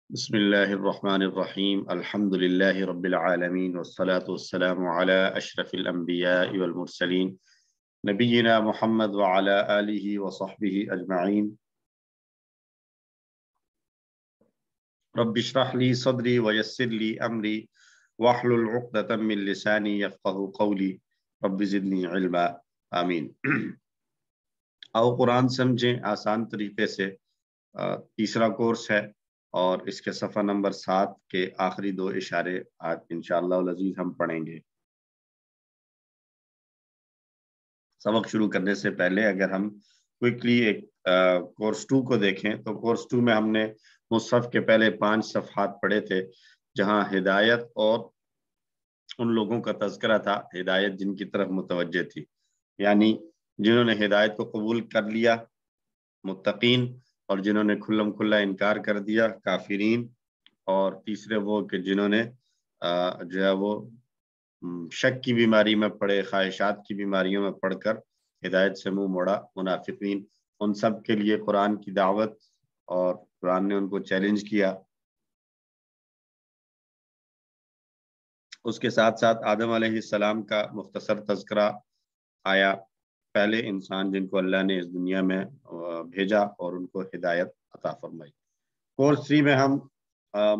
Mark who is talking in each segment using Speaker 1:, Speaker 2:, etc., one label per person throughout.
Speaker 1: بسم الله الرحمن الرحيم الحمد لله رب العالمين والصلاة والسلام على أشرف الأنبياء والمرسلين نبينا محمد وعلى آله وصحبه أجمعين رب اشرح لي صدري ويسر لي أمري واحلل عقدة من لساني يفقهوا قولي رب زدني علما آمین۔ آؤ قرآن سمجھیں آسان طریقے سے۔ تیسرا کورس ہے اور اس کے صفحہ نمبر 7 کے آخری 2 اشارے آج انشاءاللہ العزیز ہم پڑھیں گے۔ سبق شروع کرنے سے پہلے اگر ہم کوئکلی ایک کورس 2 کو دیکھیں تو کورس 2 میں ہم نے مصحف کے پہلے 5 صفحات پڑھے تھے، جہاں ہدایت اور ان لوگوں کا تذکرہ تھا، ہدایت جن کی طرف متوجہ تھی، یعنی جنہوں نے ہدایت کو قبول کر لیا متقین، اور جنہوں نے کھلم کھلا انکار کر دیا کافرین، اور تیسرے وہ کہ جنہوں نے جو ہے وہ شک کی بیماری میں پڑے، خواہشات کی بیماریوں میں پڑھ کر ہدایت سے منہ موڑا، منافقین۔ ان سب کے لیے قرآن کی دعوت، اور قرآن نے ان کو چیلنج کیا۔ اس کے ساتھ ساتھ آدم علیہ السلام کا مختصر تذکرہ آیا، پہلے انسان جن کو اللہ نے اس دنیا میں بھیجا اور ان کو ہدایت عطا فرمائی۔ کورس 3 میں ہم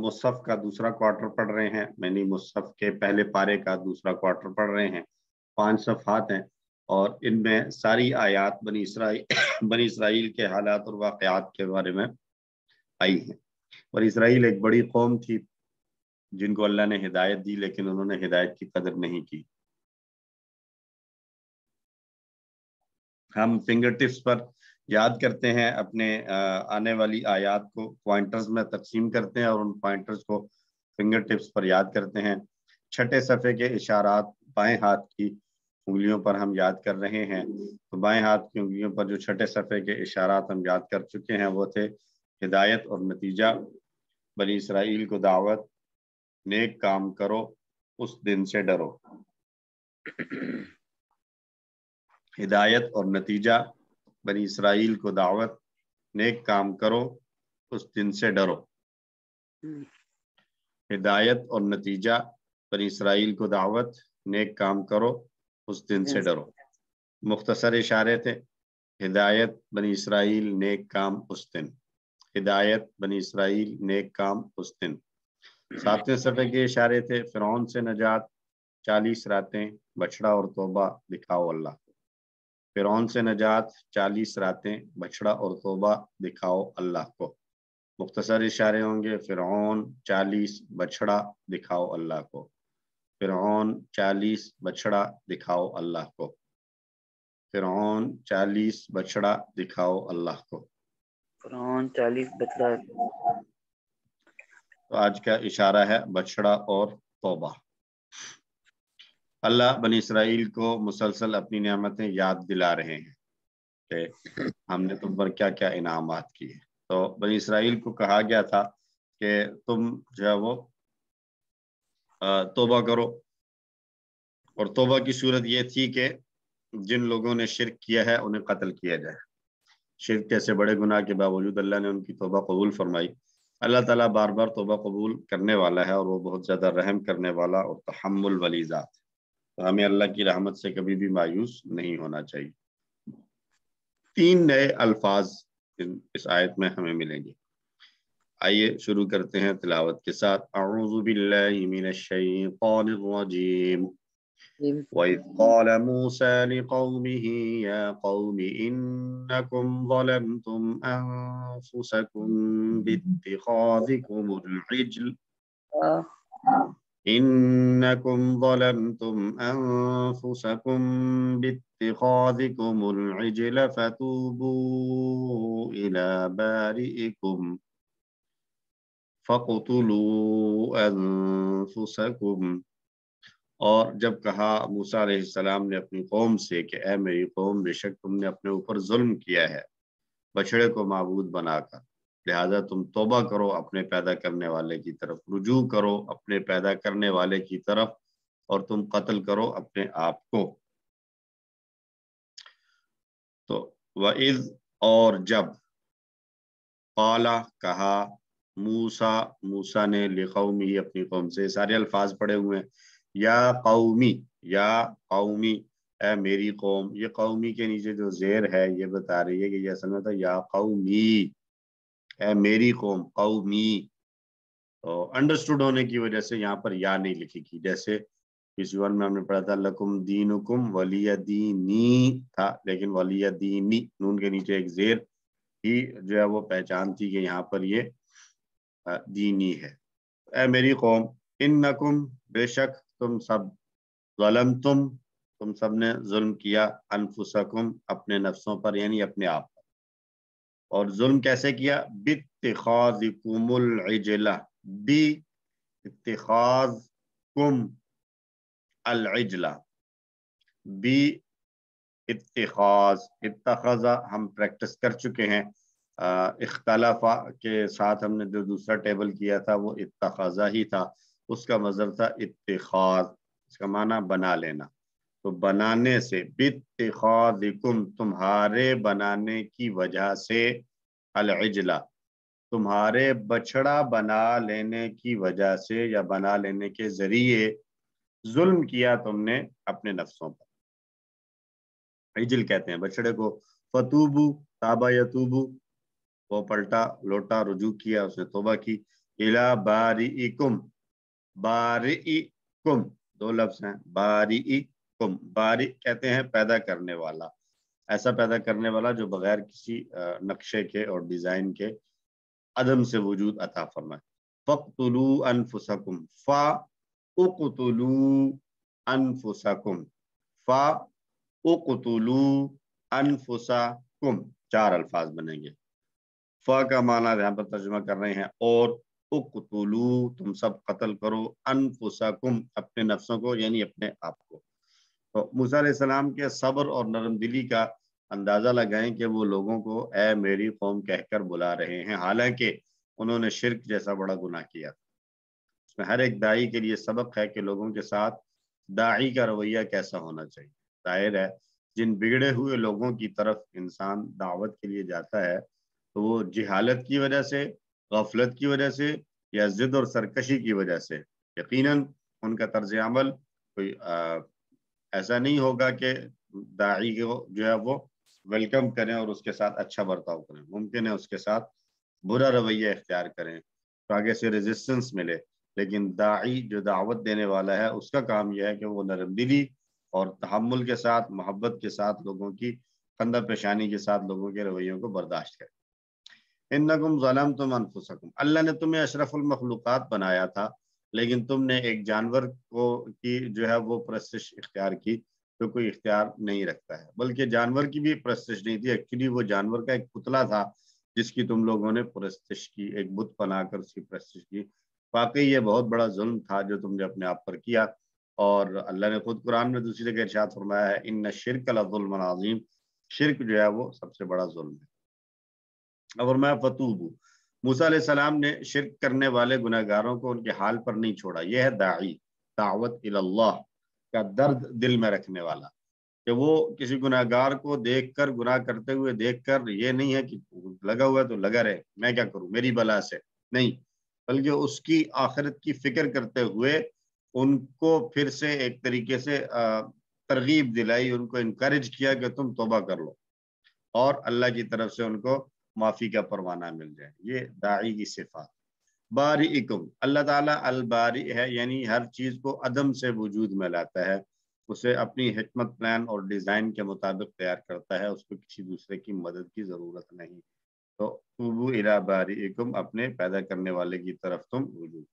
Speaker 1: مصحف کا دوسرا کوارٹر پڑھ رہے ہیں، یعنی مصحف کے پہلے پارے کا دوسرا کوارٹر پڑھ رہے ہیں۔ 5 صفحات ہیں اور ان میں ساری آیات بنی اسرائیل کے حالات اور واقعات کے بارے میں آئی ہیں۔ بنی اسرائیل ایک بڑی قوم تھی جن کو اللہ نے ہدایت دی، لیکن انہوں نے ہدایت کی قدر نہیں کی۔ ہم فنگر ٹپس پر یاد کرتے ہیں، اپنے آنے والی آیات کو پوائنٹرز میں تقسیم کرتے ہیں اور ان پوائنٹرز کو فنگر ٹپس پر یاد کرتے ہیں۔ چھٹے صفحے کے اشارات بائیں ہاتھ کی انگلیوں پر ہم یاد کر رہے ہیں، تو بائیں ہاتھ کی انگلیوں پر جو چھٹے صفحے کے اشارات ہم یاد کر چکے ہیں وہ تھے ہدایت اور نتیجہ، بنی اسرائیل کو دعوت، نیک کام کرو، اس دن سے ڈرو۔ ہدایت اور نتیجہ، بنی اسرائیل کو دعوت، نیک کام کرو، اس دن سے ڈرو۔ ہدایت اور نتیجہ، بنی اسرائیل کو دعوت، نیک کام کرو، اس دن سے ڈرو۔ مختصر اشارے تھے، ہدایت بنی اسرائیل، نیک کام اس دن۔ ہدایت بنی اسرائیل، نیک کام اس دن۔ 7ویں صفحے کے اشارے تھے، فرعون سے نجات، 40 راتیں، بچڑا اور توبہ، دکھاؤ اللہ کو۔ فرعون سے نجات، 40 راتیں، بچڑا اور توبہ، دکھاؤ اللہ کو۔ مختصر اشارے ہوں گے، فرعون، 40 بچڑا، دکھاؤ اللہ کو۔ فرعون، 40 بچڑا، دکھاؤ اللہ کو۔ فرعون، 40 بچڑا، دکھاؤ اللہ کو۔
Speaker 2: فرعون 40 بچڑا۔
Speaker 1: تو آج کا اشارہ ہے بچڑا اور توبہ۔ اللہ بنی اسرائیل کو مسلسل اپنی نعمتیں یاد دلا رہے ہیں کہ ہم نے تم پر کیا کیا انعامات کیے۔ تو بنی اسرائیل کو کہا گیا تھا کہ تم جو ہے وہ توبہ کرو، اور توبہ کی صورت یہ تھی کہ جن لوگوں نے شرک کیا ہے انہیں قتل کیا جائے۔ شرک جیسے بڑے گناہ کے باوجود اللہ نے ان کی توبہ قبول فرمائی۔ اللہ تعالیٰ بار بار توبہ قبول کرنے والا ہے، اور وہ بہت زیادہ رحم کرنے والا اور تحمل والی ذات ہے، تو ہمیں اللہ کی رحمت سے کبھی بھی مایوس نہیں ہونا چاہیے۔ 3 نئے الفاظ اس آیت میں ہمیں ملیں گے۔ آئیے شروع کرتے ہیں تلاوت کے ساتھ۔ اعوذ باللہ من الشیطان الرجیم۔ وَإِذْ قَالَ مُوسَى لِقَوْمِهِ يَا قَوْمِ إِنَّكُمْ ظَلَمْتُمْ أَنفُسَكُمْ باتخاذكم العجل فتوبوا إلى بارئكم فاقتلوا أنفسكم۔ اور جب کہا موسیٰ علیہ السلام نے اپنی قوم سے کہ اے میری قوم، بے شک تم نے اپنے اوپر ظلم کیا ہے بچڑے کو معبود بنا کر، لہذا تم توبہ کرو اپنے پیدا کرنے والے کی طرف، رجوع کرو اپنے پیدا کرنے والے کی طرف، اور تم قتل کرو اپنے آپ کو۔ تو وَإِذْ، اور جب، قَالَ کہا، موسا نے لقومی اپنی قوم سے، سارے الفاظ پڑے ہوئے ہیں، یا قومی اے میری قوم. یہ قومی کے نیچے جو زیر ہے یہ بتا رہی ہے کہ یہ اصل میں تھا یا قومی اے میری قوم، قومی. تو انڈرسٹوڈ ہونے کی وجہ سے یہاں پر یا نہیں لکھی کی، جیسے کسی ون میں ہم نے پڑھا تھا لکم دینکم ولی دینی تھا، لیکن ولی دینی نون کے نیچے ایک زیر ہی جو ہے وہ پہچان تھی کہ یہاں پر یہ دینی ہے. اے میری قوم انکم بے شک تم سب ظلمتم تم سب نے ظلم کیا انفسکم اپنے نفسوں پر یعنی اپنے آپ پر. اور ظلم کیسے کیا؟ باتخاذکم العجلہ، باتخاذکم العجلہ، اتخذ ہم پریکٹس کر چکے ہیں. اختلاف کے ساتھ ہم نے جو دوسرا ٹیبل کیا تھا وہ اتخذہ ہی تھا، اس کا مصدر تھا اتخاذ، اس کا معنی بنا لینا. تو بنانے سے، باتخاذکم تمہارے بنانے کی وجہ سے، العجلہ تمہارے بچڑا بنا لینے کی وجہ سے یا بنا لینے کے ذریعے ظلم کیا تم نے اپنے نفسوں پر. عجل کہتے ہیں بچڑے کو. فتوبو تابا یتوبو، وہ پلٹا لوٹا رجوع کیا، اس نے توبہ کی. الی بارئکم، بارئکم دو لفظ ہیں، بارئکم، بارئ کہتے ہیں پیدا کرنے والا، ایسا پیدا کرنے والا جو بغیر کسی نقشے کے اور ڈیزائن کے عدم سے وجود عطا فرمائے. فاقتلوا انفسکم، فاقتلوا انفسکم، فاقتلوا انفسکم، چار الفاظ بنیں گے. فا کا معنی یہاں پر ترجمہ کر رہے ہیں اور، اقتلوا تم سب قتل کرو، انفسکم اپنے نفسوں کو یعنی اپنے آپ کو. تو موسیٰ علیہ السلام کے صبر اور نرم دلی کا اندازہ لگائیں کہ وہ لوگوں کو اے میری قوم کہہ کر بلا رہے ہیں، حالانکہ انہوں نے شرک جیسا بڑا گناہ کیا. اس میں ہر ایک داعی کے لیے سبق ہے کہ لوگوں کے ساتھ داعی کا رویہ کیسا ہونا چاہیے. ظاہر ہے جن بگڑے ہوئے لوگوں کی طرف انسان دعوت کے لیے جاتا ہے تو وہ جہالت کی وجہ سے، غفلت کی وجہ سے یا ضد اور سرکشی کی وجہ سے، یقیناً ان کا طرز عمل کوئی ایسا نہیں ہوگا کہ داعی کو جو ہے وہ ویلکم کریں اور اس کے ساتھ اچھا برتاؤ کریں. ممکن ہے اس کے ساتھ برا رویہ اختیار کریں تو آگے سے ریزسٹنس ملے، لیکن داعی جو دعوت دینے والا ہے اس کا کام یہ ہے کہ وہ نرم دلی اور تحمل کے ساتھ، محبت کے ساتھ، لوگوں کی خندہ پیشانی کے ساتھ لوگوں کے رویوں کو برداشت کرے. انکم ظلمتم انفسکم، اللہ نے تمہیں اشرف المخلوقات بنایا تھا لیکن تم نے ایک جانور کو کی جو ہے وہ پرستش اختیار کی جو کوئی اختیار نہیں رکھتا ہے، بلکہ جانور کی بھی پرستش نہیں تھی، ایکچولی وہ جانور کا ایک پتلا تھا جس کی تم لوگوں نے پرستش کی، ایک بت بنا کر اس کی پرستش کی. واقعی یہ بہت بڑا ظلم تھا جو تم نے اپنے آپ پر کیا، اور اللہ نے خود قرآن میں دوسری جگہ ارشاد فرمایا ہے ان الشرک لظلم عظیم، شرک جو ہے وہ سب سے بڑا ظلم ہے. اور میں فتوبو، موسیٰ علیہ السلام نے شرک کرنے والے گناہگاروں کو ان کے حال پر نہیں چھوڑا. یہ ہے داعی، دعوت اللہ کا درد دل میں رکھنے والا، کہ وہ کسی گناہگار کو دیکھ کر، گناہ کرتے ہوئے دیکھ کر یہ نہیں ہے کہ لگا ہوا ہے تو لگا رہے، میں کیا کروں میری بلا سے، نہیں، بلکہ اس کی آخرت کی فکر کرتے ہوئے ان کو پھر سے ایک طریقے سے ترغیب دلائی، ان کو انکریج کیا کہ تم توبہ کر لو اور اللہ کی طرف سے ان کو معافی کا پروانہ مل جائے. یہ داعی کی صفات. بارئکم، اللہ تعالیٰ الباری ہے، یعنی ہر چیز کو عدم سے وجود میں لاتا ہے، اسے اپنی حکمت، پلان اور ڈیزائن کے مطابق تیار کرتا ہے، اس کو کسی دوسرے کی مدد کی ضرورت نہیں. تو توبو الی بارئکم، اپنے پیدا کرنے والے کی طرف تم رجوع.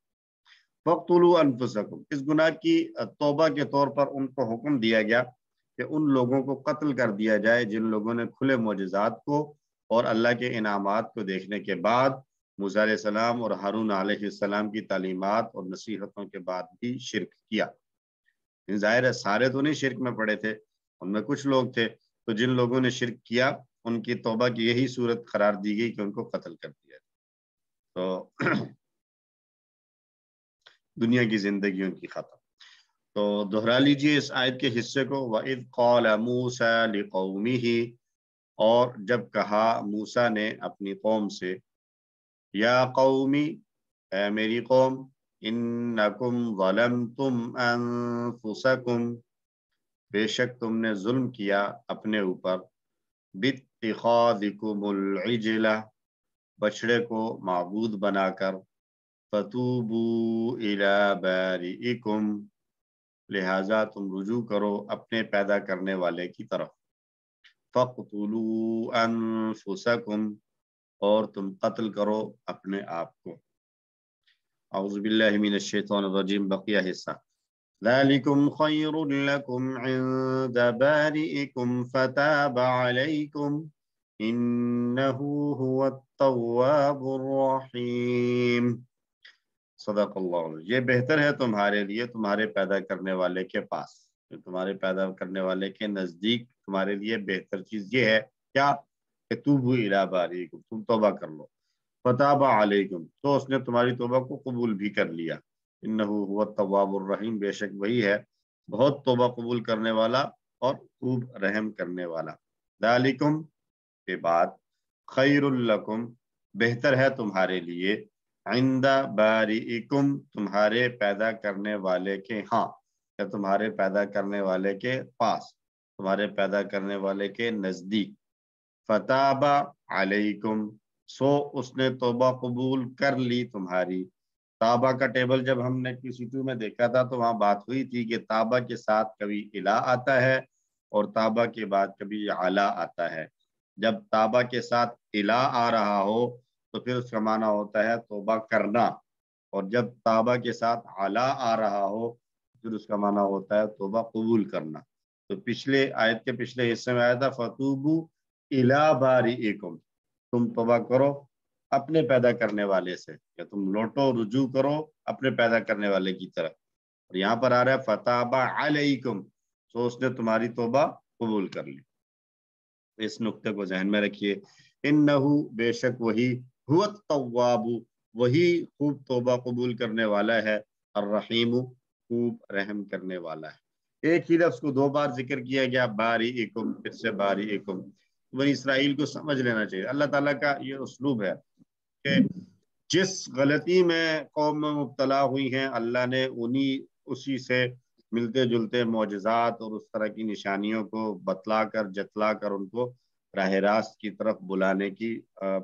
Speaker 1: فاقتلوا انفسکم، اس گناہ کی توبہ کے طور پر ان کو حکم دیا گیا کہ ان لوگوں کو قتل کر دیا جائے جن لوگوں نے کھلے معجزات کو اور اللہ کے انعامات کو دیکھنے کے بعد موسیٰ علیہ السلام اور ہارون علیہ السلام کی تعلیمات اور نصیحتوں کے بعد بھی شرک کیا. ظاہر ہے سارے تو نہیں شرک میں پڑے تھے، ان میں کچھ لوگ تھے، تو جن لوگوں نے شرک کیا ان کی توبہ کی یہی صورت قرار دی گئی کہ ان کو قتل کر دیا. تو دنیا کی زندگی ان کی ختم. تو دہرا لیجئے اس آیت کے حصے کو. وَإِذْ قَالَ مُوسَىٰ لِقَوْمِهِ، اور جب کہا موسیٰ نے اپنی قوم سے، یا قومی اے میری قوم انکم ظلمتم انفسکم بے شک تم نے ظلم کیا اپنے اوپر باتخاذکم العجلہ بچڑے کو معبود بنا کر فتوبوا الی بارئکم لہذا تم رجوع کرو اپنے پیدا کرنے والے کی طرف فاقتلوا انفسکم اور تم قتل کرو اپنے آپ کو اعوذ باللہ من الشیطان الرجیم بقیہ حصہ ذالکم خیر لکم عند بارئکم فتاب علیکم انہ هو التواب الرحیم صدق اللہ یہ بہتر ہے تمہارے لیے تمہارے پیدا کرنے والے کے پاس تمہارے پیدا کرنے والے کے نزدیک تمہارے لیے بہتر چیز یہ ہے کیا کہ توبوا الی بارئکم تم توبہ کر لو فتاب علیکم تو اس نے تمہاری توبہ کو قبول بھی کر لیا انہ هو التواب الرحیم بے شک وہی ہے بہت توبہ قبول کرنے والا اور خوب رحم کرنے والا ذالکم کے بعد خیر لکم بہتر ہے تمہارے لیے عند بارئکم تمہارے پیدا کرنے والے کے ہاں یا تمہارے پیدا کرنے والے کے پاس تمہارے پیدا کرنے والے کے نزدیک فتاب علیکم سو اس نے توبہ قبول کر لی تمہاری تابہ کا ٹیبل جب ہم نے QC2 میں دیکھا تھا تو وہاں بات ہوئی تھی کہ تابہ کے ساتھ کبھی الا آتا ہے اور تابہ کے بعد کبھی علا آتا ہے جب تابہ کے ساتھ الا آ رہا ہو تو پھر اس کا معنی ہوتا ہے توبہ کرنا اور جب تابہ کے ساتھ علا آ رہا ہو پھر اس کا معنی ہوتا ہے توبہ قبول کرنا تو پچھلے آیت کے پچھلے حصے میں آیا تھا فتوبوا الی بارئکم تم توبہ کرو اپنے پیدا کرنے والے سے یا تم لوٹو رجوع کرو اپنے پیدا کرنے والے کی طرف اور یہاں پر آ رہا ہے فتاب علیکم تو اس نے تمہاری توبہ قبول کر لی اس نقطے کو ذہن میں رکھیے انہو بے شک وہی هو التواب وہی خوب توبہ قبول کرنے والا ہے الرحیم خوب رحم کرنے والا ہے ایک ہی لفظ کو دو بار ذکر کیا گیا بارئکم پھر سے بارئکم بنی اسرائیل کو سمجھ لینا چاہیے اللہ تعالیٰ کا یہ اسلوب ہے کہ جس غلطی میں قوم میں مبتلا ہوئی ہیں اللہ نے اسی سے ملتے جلتے معجزات اور اس طرح کی نشانیوں کو بتلا کر جتلا کر ان کو راہ راست کی طرف بلانے کی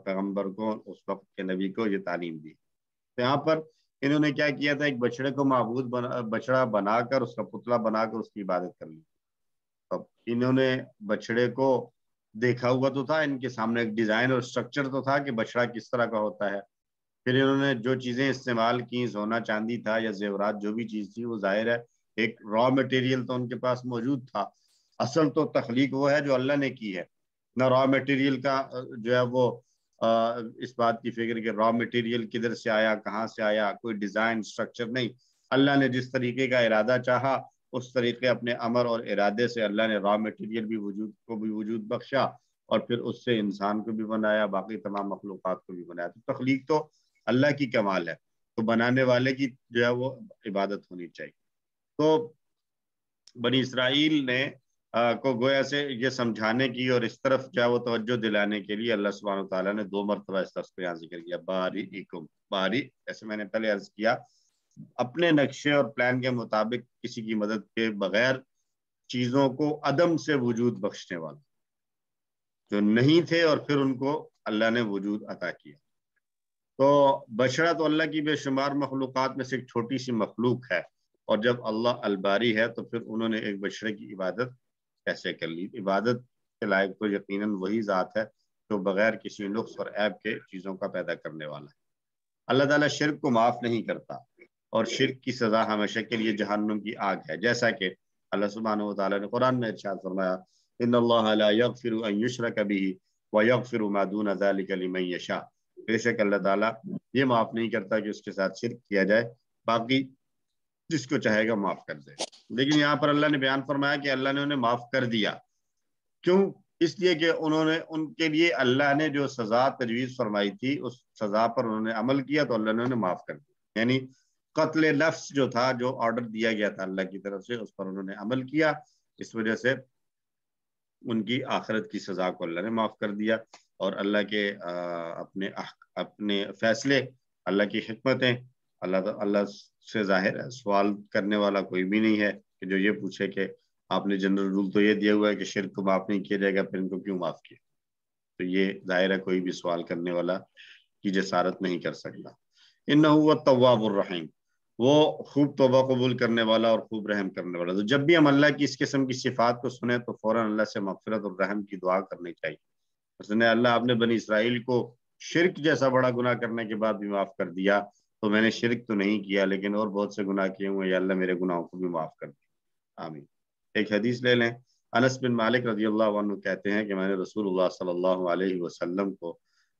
Speaker 1: پیغمبر کو اس وقت کے نبی کو یہ تعلیم دی تو یہاں پر انہوں نے کیا کیا تھا ایک بچڑے کو معبود بچڑا بنا کر اس کا پتلا بنا کر اس کی عبادت کر لی اب انہوں نے بچڑے کو دیکھا ہوا تو تھا ان کے سامنے ایک ڈیزائن اور سٹرکچر تو تھا کہ بچڑا کس طرح کا ہوتا ہے پھر انہوں نے جو چیزیں استعمال کی سونا چاندی تھا یا زیورات جو بھی چیز تھی وہ ظاہر ہے ایک را مٹیریل تو ان کے پاس موجود تھا اصل تو تخلیق وہ ہے جو اللہ نے کی ہے نہ را مٹیریل کا جو ہے وہ اس بات کی فکر کہ را مٹیریل کدھر سے آیا کہاں سے آیا کوئی ڈیزائن سٹرکچر نہیں اللہ نے جس طریقے کا ارادہ چاہا اس طریقے اپنے امر اور ارادے سے اللہ نے را مٹیریل بھی وجود بخشا اور پھر اس سے انسان کو بھی بنایا باقی تمام مخلوقات کو بھی بنایا تو تخلیق تو اللہ کی کمال ہے تو بنانے والے کی جو ہے وہ عبادت ہونی چاہیے تو بنی اسرائیل نے کو گویا سے یہ سمجھانے کی اور اس طرف جو ہے وہ توجہ دلانے کے لیے اللہ سبحانہ وتعالیٰ نے دو مرتبہ اس لفظ کو یہاں ذکر کیا بارئکم باری ایسے میں نے پہلے عرض کیا اپنے نقشے اور پلان کے مطابق کسی کی مدد کے بغیر چیزوں کو عدم سے وجود بخشنے والا جو نہیں تھے اور پھر ان کو اللہ نے وجود عطا کیا تو بشرا تو اللہ کی بے شمار مخلوقات میں سے ایک چھوٹی سی مخلوق ہے اور جب اللہ الباری ہے تو پھر انہوں نے ایک بشرے کی عبادت کیسے کر لی عبادت کے لائق تو یقیناً وہی ذات ہے جو بغیر کسی نقص اور عیب کے چیزوں کا پیدا کرنے والا ہے اللہ تعالیٰ شرک کو معاف نہیں کرتا اور شرک کی سزا ہمیشہ کے لیے جہنم کی آگ ہے جیسا کہ اللہ سبحانہ و تعالیٰ نے قرآن میں ارشاد فرمایا ان اللہ لا یغفر ان یشرک به ویغفر ما دون ذلک لمن یشاء بے شک اللہ تعالیٰ یہ معاف نہیں کرتا کہ اس کے ساتھ شرک کیا جائے باقی جس کو چاہے گا معاف کر دے لیکن یہاں پر اللہ نے بیان فرمایا کہ اللہ نے انہیں معاف کر دیا کیوں اس لیے کہ انہوں نے ان کے لیے اللہ نے جو سزا تجویز فرمائی تھی اس سزا پر انہوں نے عمل کیا تو اللہ نے انہیں معاف کر دیا یعنی قتل نفس جو تھا جو آرڈر دیا گیا تھا اللہ کی طرف سے اس پر انہوں نے عمل کیا اس وجہ سے ان کی آخرت کی سزا کو اللہ نے معاف کر دیا اور اللہ کے اپنے فیصلے، اللہ کی حکمتیں، اللہ سے ظاہر ہے، سوال کرنے والا کوئی بھی نہیں ہے کہ جو یہ پوچھے کہ آپ نے جنرل رول تو یہ دیا ہوا ہے کہ شرک کو معاف نہیں کیا جائے گا، پھر ان کو کیوں معاف کیا؟ تو یہ ظاہر ہے کوئی بھی سوال کرنے والا کی جسارت نہیں کر سکتا۔ انہ هو التواب الرحیم، وہ خوب توبہ قبول کرنے والا اور خوب رحم کرنے والا۔ تو جب بھی ہم اللہ کی اس قسم کی صفات کو سنیں تو فوراً اللہ سے مغفرت اور رحم کی دعا کرنی چاہیے۔ اس نے اللہ آپ نے بنی اسرائیل کو شرک جیسا بڑا گناہ کرنے کے بعد بھی معاف کر دیا، تو میں نے شرک تو نہیں کیا لیکن اور بہت سے گناہ کیے ہوئے، یا اللہ میرے گناہوں کو بھی معاف کر دیا، آمین۔ ایک حدیث لے لیں، انس بن مالک رضی اللہ عنہ کہتے ہیں کہ میں نے رسول اللہ صلی اللہ علیہ وسلم کو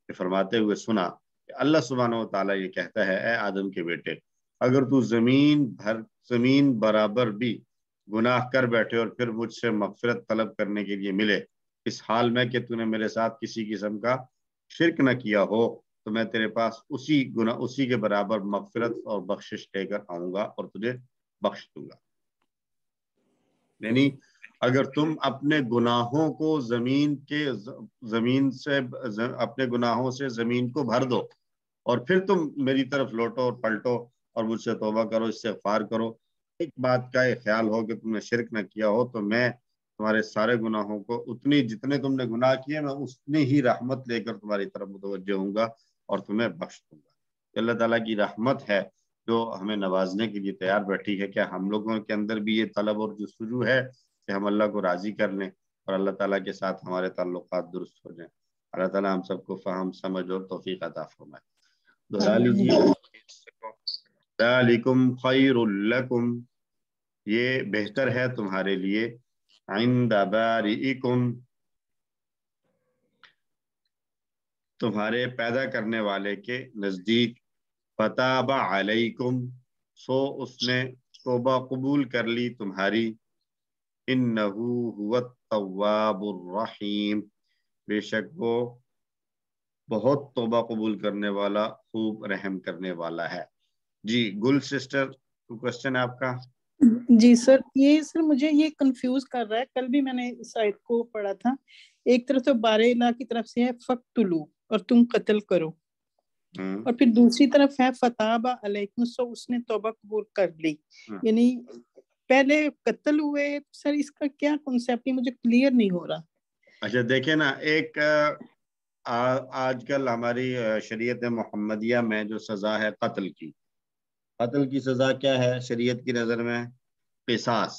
Speaker 1: فرماتے ہوئے سنا کہ اللہ سبحانہ و تعالیٰ یہ کہتا ہے، اے آدم کے بیٹے، اگر تو زمین برابر بھی گناہ کر بیٹھے اور پھر مجھ سے مغفرت طلب کرنے کے لیے ملے، اس حال میں کہ تو نے میرے ساتھ کسی قسم کا شرک نہ کیا ہو، تو میں تیرے پاس اسی کے برابر مغفرت اور بخشش لے کر آؤں گا اور تجھے بخش دوں گا۔ یعنی اگر تم اپنے گناہوں کو اپنے گناہوں سے زمین کو بھر دو اور پھر تم میری طرف لوٹو اور پلٹو اور مجھ سے توبہ کرو، استغفار کرو، ایک بات کا خیال ہو کہ تم نے شرک نہ کیا ہو، تو میں تمہارے سارے گناہوں کو جتنے تم نے گناہ کیے میں اتنی ہی رحمت لے کر تمہاری طرف متوجہ ہوں گا اور تمہیں بخش دوں گا۔ اللہ تعالیٰ کی رحمت ہے جو ہمیں نوازنے کے لیے تیار بیٹھی ہے۔ کیا ہم لوگوں کے اندر بھی یہ طلب اور جستجو ہے کہ ہم اللہ کو راضی کر لیں اور اللہ تعالیٰ کے ساتھ ہمارے تعلقات درست ہو جائیں؟ اللہ تعالیٰ ہم سب کو فہم، سمجھ اور توفیق عطا فرمائے۔ ذالکم خیر لکم، یہ بہتر ہے تمہارے لیے، عند بارئکم، تمہارے پیدا کرنے والے کے نزدیک، فتاب علیکم، سو اس نے توبہ قبول کر لی تمہاری، انہو هو التواب الرحیم، بے شک وہ بہت توبہ قبول کرنے والا، خوب رحم کرنے والا ہے۔ جی گل سسٹر، کوشچن ہے آپ کا؟
Speaker 3: جی سر، یہ سر مجھے یہ کنفیوز کر رہا ہے، کل بھی میں نے اس آیت کو پڑھا تھا، ایک طرف تو بارے اللہ کی طرف سے ہے فقتلوا، اور تم قتل کرو، اور پھر دوسری طرف ہے فتاب علیکم، سو اس نے توبہ قبول کر لی، یعنی پہلے قتل ہوئے، سر اس کا کیا کنسیپٹ ہے مجھے کلیئر نہیں ہو رہا۔
Speaker 1: اچھا دیکھیں نا، ایک آج کل ہماری شریعت محمدیہ میں جو سزا ہے قتل کی سزا کیا ہے شریعت کی نظر میں؟ قصاص،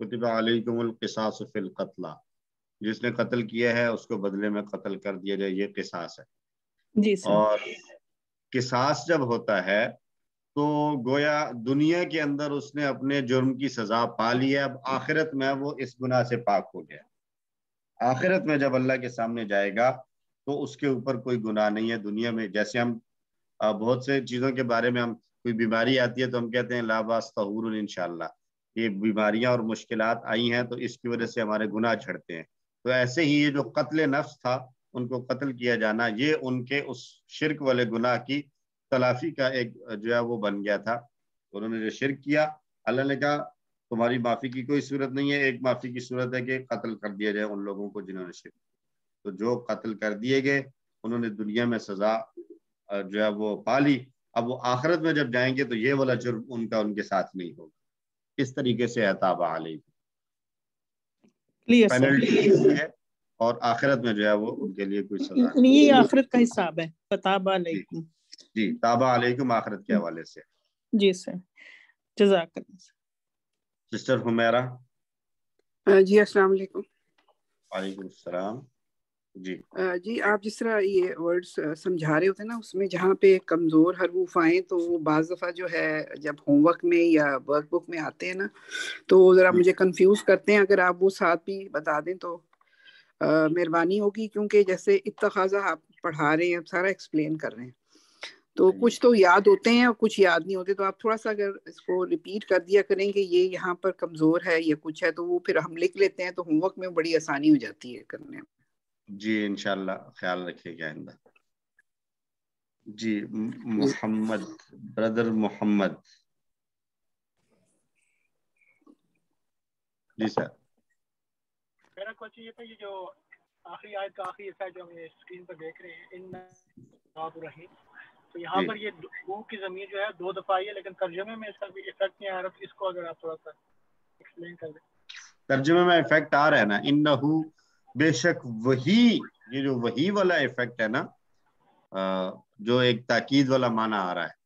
Speaker 1: کتب علیکم القصاص فی القتلى، جس نے قتل کیا ہے اس کو بدلے میں قتل کر دیا جائے، یہ قصاص ہے۔
Speaker 3: جی سر۔ اور
Speaker 1: قصاص جب ہوتا ہے تو گویا دنیا کے اندر اس نے اپنے جرم کی سزا پا لی ہے، اب آخرت میں وہ اس گناہ سے پاک ہو گیا۔ آخرت میں جب اللہ کے سامنے جائے گا تو اس کے اوپر کوئی گناہ نہیں ہے۔ دنیا میں جیسے ہم بہت سے چیزوں کے بارے میں، ہم کوئی بیماری آتی ہے تو ہم کہتے ہیں لا باس طہور انشاءاللہ، یہ بیماریاں اور مشکلات آئی ہیں تو اس کی وجہ سے ہمارے گناہ جھڑتے ہیں، تو ایسے ہی یہ جو قتل نفس تھا، ان کو قتل کیا جانا، یہ ان کے اس شرک والے گناہ کی تلافی کا ایک جو ہے وہ بن گیا تھا۔ انہوں نے جو شرک کیا، اللہ نے کہا تمہاری معافی کی کوئی صورت نہیں ہے، ایک معافی کی صورت ہے کہ قتل کر دیا جائے ان لوگوں کو جنہوں نے شرک کیا۔ تو جو قتل کر دیے گئے انہوں نے دنیا میں سزا جو ہے وہ پا لی، اب وہ آخرت میں جب جائیں گے تو یہ والا جرم ان کے ساتھ نہیں ہوگا۔ اس طریقے سے عطاب علیکم پینلٹی ہے، اور آخرت میں جو ہے وہ ان کے لیے کوئی سزا نہیں۔
Speaker 3: یہ آخرت کا حساب ہے، فتاب علیکم۔
Speaker 1: جی تابع علیکم آخرت کے حوالے سے۔
Speaker 3: جی سر، جزاک اللہ۔
Speaker 1: سسٹر حمیرہ۔
Speaker 4: جی السلام علیکم۔
Speaker 1: وعلیکم السلام۔
Speaker 4: جی آپ جس طرح یہ ورڈز سمجھا رہے ہوتے ہیں نا، اس میں جہاں پہ کمزور حروف آئیں تو وہ بعض دفعہ جو ہے جب ہوم ورک میں یا ورک بک میں آتے ہیں نا تو ذرا مجھے کنفیوز کرتے ہیں، اگر آپ وہ ساتھ بھی بتا دیں تو مہربانی ہوگی، کیونکہ جیسے اتخاذہ آپ پڑھا رہے ہیں، سارا ایکسپلین کر رہے ہیں تو کچھ تو یاد ہوتے ہیں اور کچھ یاد نہیں ہوتے، تو آپ تھوڑا سا اگر اس کو ریپیٹ کر دیا کریں کہ یہ یہاں پر کمزور ہے یا کچھ ہے، تو وہ پھر ہم لکھ لیتے ہیں تو ہوم ورک میں بڑی آسانی ہو جاتی ہے کرنے میں۔
Speaker 1: جی انشاءاللہ خیال رکھیے گا آئندہ۔ جی محمد، بردر محمد۔ جی سر۔
Speaker 5: میرا کوشچن یہ تھا، یہ جو آخری آیت کا آخری حصہ جو ہم یہ اسکرین پر دیکھ رہے ہیں ان رحیم، تو یہاں پر یہ ہو کی ضمیر جو ہے 2 دفعہ آئی ہے، لیکن ترجمے میں اس کا بھی ایفیکٹ نہیں آ رہا، اس کو اگر آپ تھوڑا سا ایکسپلین کر دیں۔
Speaker 1: ترجمے میں ایفیکٹ آ رہا ہے نا، انہو بے شک وہی، یہ جو وہی والا ایفیکٹ ہے نا، جو ایک تاکید والا معنی آ رہا ہے۔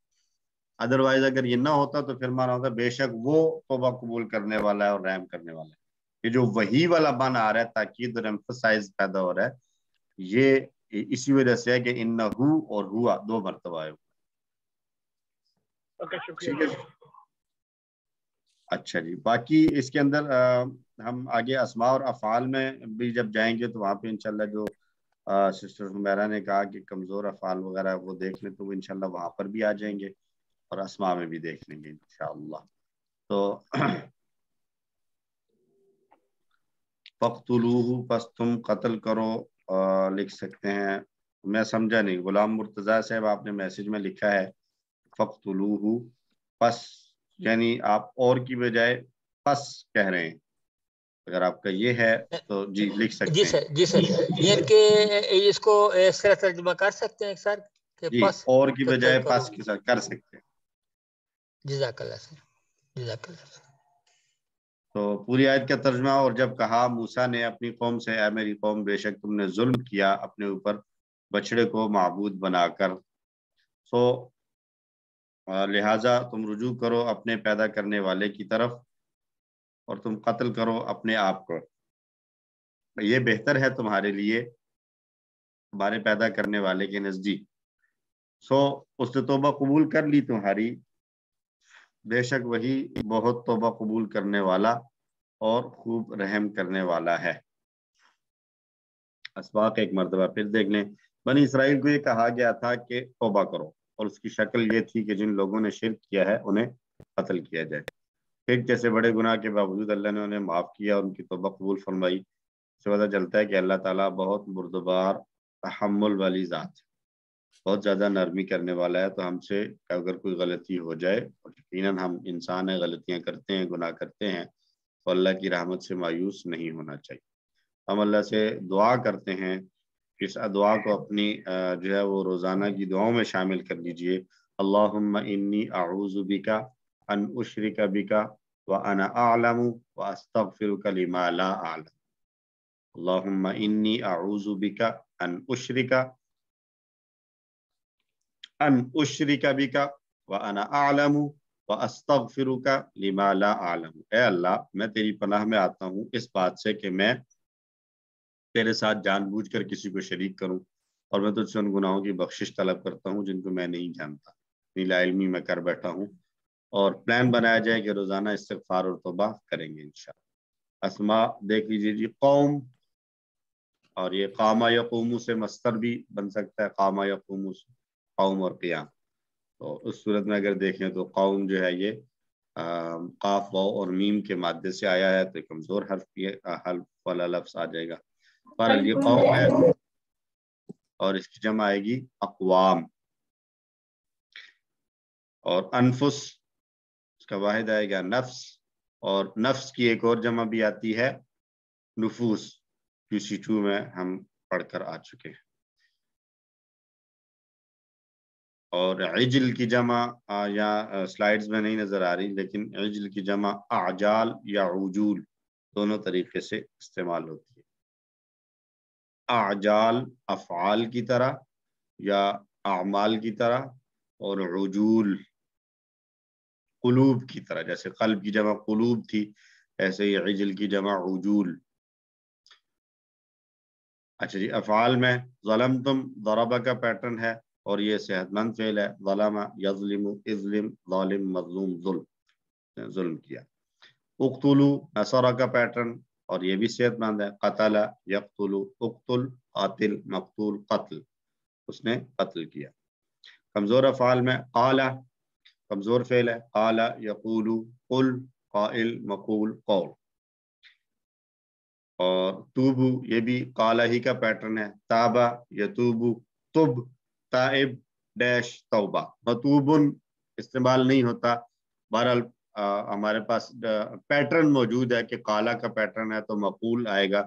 Speaker 1: ادروائز اگر یہ نہ ہوتا تو پھر معنی ہوتا بے شک وہ توبہ قبول کرنے والا ہے اور رحم کرنے والا ہے۔ یہ جو وہی والا معنی آ رہا ہے، تاکید اور ایمفسائز پیدا ہو رہا ہے، یہ اسی وجہ سے ہے کہ انہو اور ہوا 2 مرتبہ ہے۔ ٹھیک ہے، اچھا جی۔ باقی اس کے اندر ہم آگے اسماء اور افعال میں بھی جب جائیں گے تو وہاں پہ انشاءاللہ جو سسٹر حمیرہ نے کہا کہ کمزور افعال وغیرہ وہ دیکھ لیں، تو وہ انشاءاللہ وہاں پر بھی آ جائیں گے اور اسماء میں بھی دیکھ لیں گے انشاءاللہ۔ تو فَقْتُلُوهُ، پس تم قتل کرو، لکھ سکتے ہیں، میں سمجھا نہیں، غلام مرتضیٰ صاحب آپ نے میسج میں لکھا ہے فَقْتُلُوهُ، پس یعنی آپ اور کی بجائے پس کہہ رہے ہیں، اگر آپ کا یہ ہے تو جی لکھ سکتے ہیں۔
Speaker 6: جی سر یہ کہ اس کو اس طرح ترجمہ کر سکتے ہیں سر کہ
Speaker 1: جی
Speaker 6: پس
Speaker 1: اور کی بجائے پس کے ساتھ کر سکتے ہیں۔
Speaker 6: جزاک اللہ سر، جزاک اللہ۔
Speaker 1: تو پوری آیت کا ترجمہ، اور جب کہا موسیٰ نے اپنی قوم سے، اے میری قوم بے شک تم نے ظلم کیا اپنے اوپر بچڑے کو معبود بنا کر، سو لہٰذا تم رجوع کرو اپنے پیدا کرنے والے کی طرف اور تم قتل کرو اپنے آپ کو، یہ بہتر ہے تمہارے لیے تمہارے پیدا کرنے والے کے نزدیک۔ سو اس نے توبہ قبول کر لی تمہاری، بے شک وہی بہت توبہ قبول کرنے والا اور خوب رحم کرنے والا ہے۔ اسباق ایک مرتبہ پھر دیکھ لیں، بنی اسرائیل کو یہ کہا گیا تھا کہ توبہ کرو، اور اس کی شکل یہ تھی کہ جن لوگوں نے شرک کیا ہے انہیں قتل کیا جائے۔ شرک جیسے بڑے گناہ کے باوجود اللہ نے انہیں معاف کیا اور ان کی توبہ قبول فرمائی، اس سے پتہ چلتا ہے کہ اللہ تعالیٰ بہت بردبار تحمل والی ذات ہے، بہت زیادہ نرمی کرنے والا ہے۔ تو ہم سے اگر کوئی غلطی ہو جائے، اور یقیناً ہم انسان ہیں، غلطیاں کرتے ہیں، گناہ کرتے ہیں، تو اللہ کی رحمت سے مایوس نہیں ہونا چاہیے۔ ہم اللہ سے دعا کرتے ہیں، اس دعا کو اپنی جو ہے وہ روزانہ کی دعاؤں میں شامل کر لیجئے۔ اللہم انی اعوذ بک ان اشرک بک وانا اعلم واستغفرک لما لا اعلم۔ اللہم انی اعوذ بک ان اشرک بک وانا اعلم واستغفرک لما لا اعلم۔ اے اللہ، میں تیری پناہ میں آتا ہوں اس بات سے کہ میں تیرے ساتھ جان بوجھ کر کسی کو شریک کروں، اور میں تجھ سے ان گناہوں کی بخشش طلب کرتا ہوں جن کو میں نہیں جانتا، لا علمی میں کر بیٹھا ہوں۔ اور پلان بنایا جائے کہ روزانہ استغفار اور توبہ کریں گے انشاءاللہ۔ اسماء دیکھ لیجیے جی، قوم، اور یہ قامہ یقوم سے مصدر بھی بن سکتا ہے، قامہ یقوم سے قوم اور قیام۔ تو اس صورت میں اگر دیکھیں تو قوم جو ہے یہ قاف واو اور میم کے مادے سے آیا ہے، تو کمزور حرف والا لفظ آ جائے گا۔ پر یہ قوم ہے اور اس کی جمع آئے گی اقوام، اور انفس اس کا واحد آئے گا نفس، اور نفس کی ایک اور جمع بھی آتی ہے نفوس، QC2 میں ہم پڑھ کر آ چکے ہیں۔ اور عجل کی جمع یا سلائیڈز میں نہیں نظر آ رہی، لیکن عجل کی جمع اعجال یا عجول دونوں طریقے سے استعمال ہوتی ہے۔ اعجال افعال کی طرح یا اعمال کی طرح، اور عجول قلوب کی طرح، جیسے قلب کی جمع قلوب تھی، ایسے ہی عجل کی جمع عجول۔ اچھا جی، افعال میں ظلمتم ضربہ کا پیٹرن ہے، اور یہ صحت مند فعل ہے، ظلم یظلم اظلم ظالم مظلوم ظلم کیا۔ اقتلوا نصرہ کا پیٹرن، اور یہ بھی صحت مند ہے، قتل یقتل اقتل قاتل مقتول قتل، اس نے قتل کیا۔ کمزور افعال میں قال کمزور فعل ہے، قال یقول قل قائل مقول قول۔ اور توبو یہ بھی قال ہی کا پیٹرن ہے، تابا یتوبو تب تائب ڈیش توبہ، متوبن استعمال نہیں ہوتا۔ بہرحال ہمارے پاس پیٹرن موجود ہے کہ قالا کا پیٹرن ہے تو مقول آئے گا،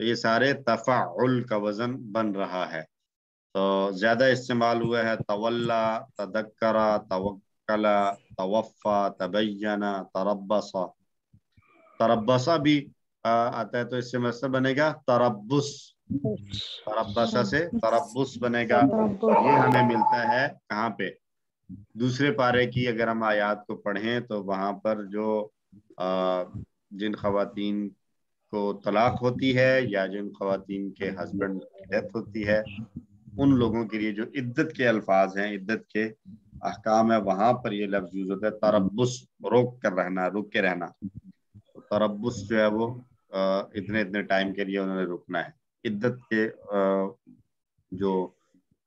Speaker 1: تو یہ سارے تفعل کا وزن بن رہا ہے. تو زیادہ استعمال ہوا ہے تولا، تذکرا، توکلا، توفا، تبینا، تربصا. تربصا بھی آتا ہے تو اس سے مصدر بنے گا تربص. تربصا سے تربص بنے گا. یہ ہمیں ملتا ہے کہاں پہ؟ دوسرے پارے کی اگر ہم آیات کو پڑھیں تو وہاں پر جو جن خواتین کو طلاق ہوتی ہے یا جن خواتین کے ہسبینڈ کی ڈیتھ ہوتی ہے ان لوگوں کے لیے جو عدت کے الفاظ ہیں، عدت کے احکام ہے، وہاں پر یہ لفظ یوز ہوتا ہے تربص، روک کر رہنا، رک کے رہنا. تربص جو ہے وہ اتنے ٹائم کے لیے انہوں نے رکنا ہے. عدت کے جو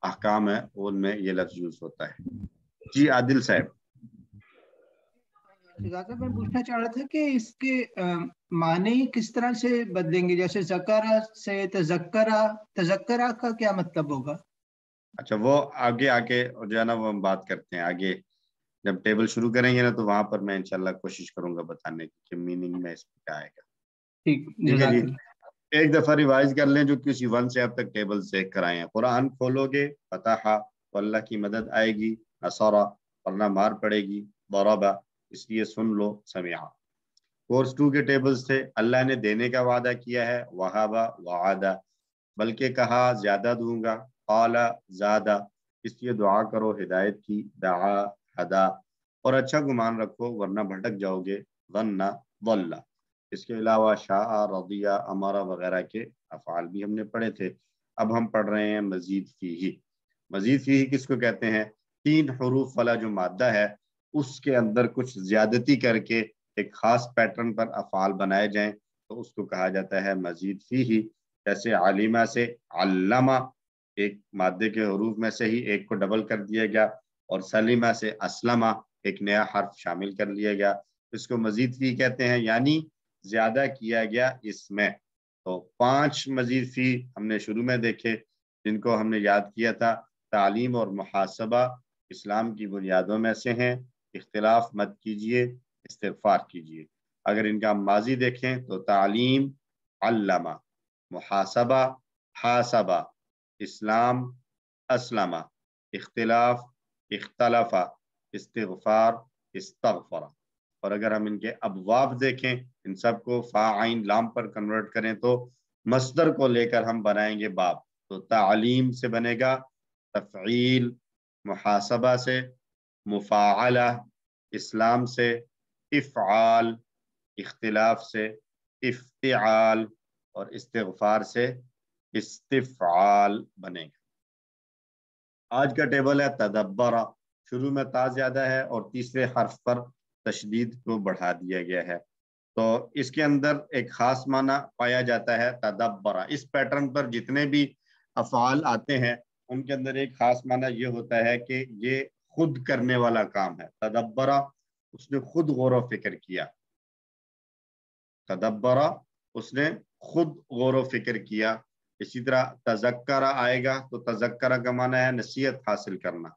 Speaker 1: احکام ہے ان میں یہ لفظ یوز ہوتا ہے. جی عادل صاحب.
Speaker 7: میں پوچھنا چاہ رہا تھا کہ اس کے معنی کس طرح سے بدلیں گے؟ جیسے ذکرہ سے تذکرہ کا کیا مطلب ہوگا؟
Speaker 1: اچھا وہ آگے جو ہے نا وہ ہم بات کرتے ہیں آگے جب ٹیبل شروع کریں گے نا تو وہاں پر میں انشاءاللہ کوشش کروں گا بتانے کی کہ میننگ میں اس میں کیا آئے گا. ٹھیک ہے جی. ایک دفعہ ریوائز کر لیں جو کسی 1 سے اب تک ٹیبل دیکھ کر آئے ہیں. قرآن کھولو گے فتح تو اللہ کی مدد آئے گی، نصرہ ورنہ مار پڑے گی، ضربہ اس لیے سن لو، سمعہ. کورس 2 کے ٹیبلز تھے اللہ نے دینے کا وعدہ کیا ہے، وہابہ وعدہ، بلکہ کہا زیادہ دوں گا، قال زادہ اس لیے دعا کرو ہدایت کی، دعا ہدا، اور اچھا گمان رکھو ورنہ بھٹک جاؤ گے، ظن ضل. اس کے علاوہ شاء، رضیہ، امارہ وغیرہ کے افعال بھی ہم نے پڑھے تھے. اب ہم پڑھ رہے ہیں مزید فیہ. مزید فیہ کس کو کہتے ہیں؟ 3 حروف والا جو مادہ ہے اس کے اندر کچھ زیادتی کر کے ایک خاص پیٹرن پر افعال بنائے جائیں تو اس کو کہا جاتا ہے مزید فیہ. جیسے علیمہ سے علامہ، ایک مادے کے حروف میں سے ہی ایک کو ڈبل کر دیا گیا، اور سلیمہ سے اسلمہ ایک نیا حرف شامل کر لیا گیا. اس کو مزید فی کہتے ہیں، یعنی زیادہ کیا گیا اس میں. تو 5 مزید فی ہم نے شروع میں دیکھے جن کو ہم نے یاد کیا تھا. تعلیم اور محاسبہ اسلام کی بنیادوں میں سے ہیں. اختلاف مت کیجیے، استغفار کیجیے. اگر ان کا ماضی دیکھیں تو تعلیم علامہ، محاسبہ حاسبہ، اسلام اسلمہ، اختلاف اختلافہ، استغفار استغفرہ. اور اگر ہم ان کے ابواب دیکھیں ان سب کو فا عین لام پر کنورٹ کریں تو مصدر کو لے کر ہم بنائیں گے باب. تو تعلیم سے بنے گا تفعیل، محاسبہ سے مفاعلہ، اسلام سے افعال، اختلاف سے افتعال، اور استغفار سے استفعال بنے گا. آج کا ٹیبل ہے تدبرہ. شروع میں تا زیادہ ہے اور تیسرے حرف پر تشدید کو بڑھا دیا گیا ہے. تو اس کے اندر ایک خاص معنی پایا جاتا ہے تدبرہ. اس پیٹرن پر جتنے بھی افعال آتے ہیں ان کے اندر ایک خاص معنی یہ ہوتا ہے کہ یہ خود کرنے والا کام ہے. تدبرہ اس نے خود غور و فکر کیا. تدبرہ اس نے خود غور و فکر کیا. اسی طرح تذکرہ آئے گا تو تذکرہ کا معنی ہے نصیحت حاصل کرنا.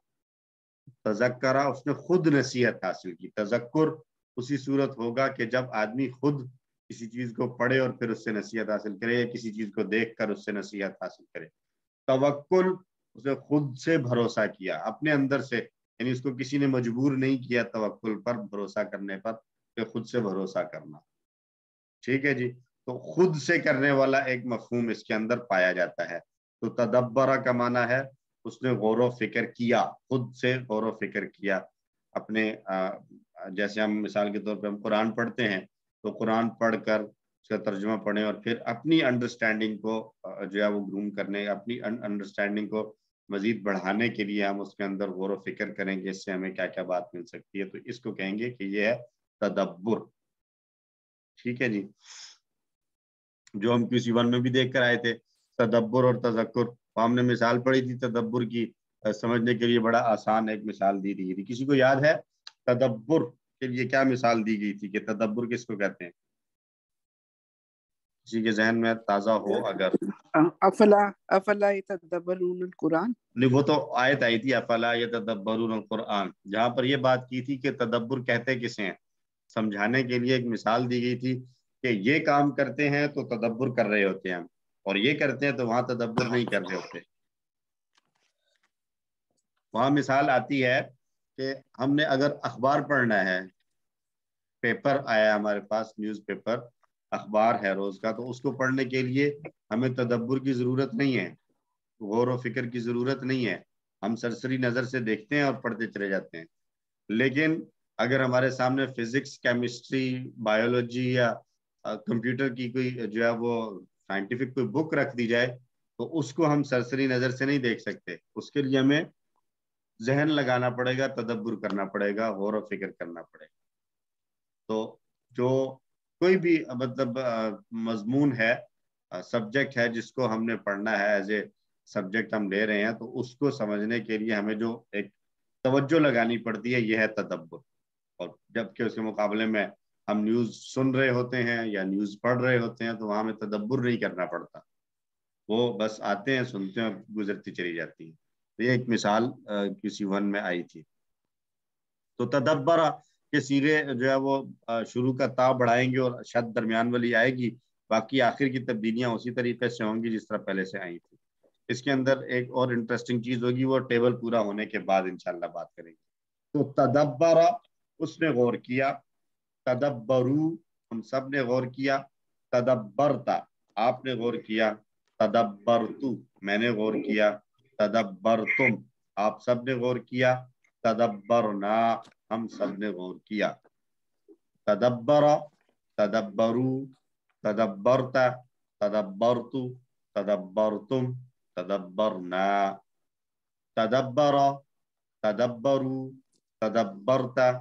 Speaker 1: تذکرہ اس نے خود نصیحت حاصل کی. تذکر اسی صورت ہوگا کہ جب آدمی خود کسی چیز کو پڑھے اور پھر اس سے نصیحت حاصل کرے، یا کسی چیز کو دیکھ کر اس سے نصیحت حاصل کرے. توکل اس نے خود سے بھروسہ کیا اپنے اندر سے، یعنی اس کو کسی نے مجبور نہیں کیا توکل پر، بھروسہ کرنے پر، کہ خود سے بھروسہ کرنا. ٹھیک ہے جی. تو خود سے کرنے والا ایک مفہوم اس کے اندر پایا جاتا ہے. تو تدبرہ کا معنی ہے اس نے غور و فکر کیا، خود سے غور و فکر کیا اپنے. جیسے ہم مثال کے طور پہ ہم قرآن پڑھتے ہیں تو قرآن پڑھ کر اس کا ترجمہ پڑھیں اور پھر اپنی انڈرسٹینڈنگ کو جو ہے وہ گروم کرنے، اپنی انڈرسٹینڈنگ کو مزید بڑھانے کے لیے ہم اس کے اندر غور و فکر کریں گے اس سے ہمیں کیا کیا بات مل سکتی ہے. تو اس کو کہیں گے کہ یہ ہے تدبر. ٹھیک ہے جی. جو ہم کسی 1 میں بھی دیکھ کر آئے تھے تدبر اور تذکر، ہم نے مثال پڑھی تھی تدبر کی. سمجھنے کے لیے بڑا آسان ایک مثال دی گئی تھی. کسی کو یاد ہے تدبر کے لیے کیا مثال دی گئی تھی کہ تدبر کس کو کہتے ہیں؟ کسی کے ذہن میں تازہ ہو اگر.
Speaker 4: افلا یتدبرون القرآن.
Speaker 1: نہیں وہ تو آیت آئی تھی افلا یتدبرون القرآن، جہاں پر یہ بات کی تھی کہ تدبر کہتے کسے ہیں. سمجھانے کے لیے ایک مثال دی گئی تھی کہ یہ کام کرتے ہیں تو تدبر کر رہے ہوتے ہیں. اور یہ کرتے ہیں تو وہاں تدبر نہیں کر رہے ہوتے. وہاں مثال آتی ہے کہ ہم نے اگر اخبار پڑھنا ہے, پیپر آیا ہمارے پاس, نیوز پیپر اخبار ہے روز کا, تو اس کو پڑھنے کے لیے ہمیں تدبر کی ضرورت نہیں ہے, غور و فکر کی ضرورت نہیں ہے, ہم سرسری نظر سے دیکھتے ہیں اور پڑھتے چلے جاتے ہیں. لیکن اگر ہمارے سامنے فزکس, کیمسٹری, بایولوجی یا کمپیوٹر کی کوئی جو ہے وہ سائنٹیفک کوئی بک رکھ دی جائے تو اس کو ہم سرسری نظر سے نہیں دیکھ سکتے. اس کے لیے ہمیں ذہن لگانا پڑے گا, تدبر کرنا پڑے گا, غور و فکر کرنا پڑے گا. تو جو کوئی بھی مطلب مضمون ہے, سبجیکٹ ہے جس کو ہم نے پڑھنا ہے, ایز اے سبجیکٹ ہم لے رہے ہیں, تو اس کو سمجھنے کے لیے ہمیں جو ایک توجہ لگانی پڑتی ہے یہ ہے تدبر. اور جبکہ اس کے مقابلے میں ہم نیوز سن رہے ہوتے ہیں یا نیوز پڑھ رہے ہوتے ہیں تو وہاں ہمیں تدبر نہیں کرنا پڑتا, وہ بس آتے ہیں, سنتے ہیں اور گزرتی چلی جاتی ہے. یہ ایک مثال کسی ون میں آئی تھی. تو تدبر کے سیرے جو ہے وہ شروع کا تا بڑھائیں گے اور شد درمیان والی آئے گی, باقی آخر کی تبدیلیاں اسی طریقے سے ہوں گی جس طرح پہلے سے آئی تھی. اس کے اندر ایک اور انٹرسٹنگ چیز ہوگی, وہ ٹیبل پورا ہونے کے بعد انشاءاللہ بات کریں گے. تو تدبر, اس نے غور کیا, تدبرو, ہم سب نے غور کیا, تدبرتا, آپ نے غور کیا, تدبرتو, میں نے غور کیا, تدبرتم, آپ سب نے غور کیا, تدبرنا, ہم سب نے غور کیا. تدبر, تدبرو, تدبرتا, تدبرتو, تدبرتم, تدبرنا. تدبر, تدبرو, تدبرتا,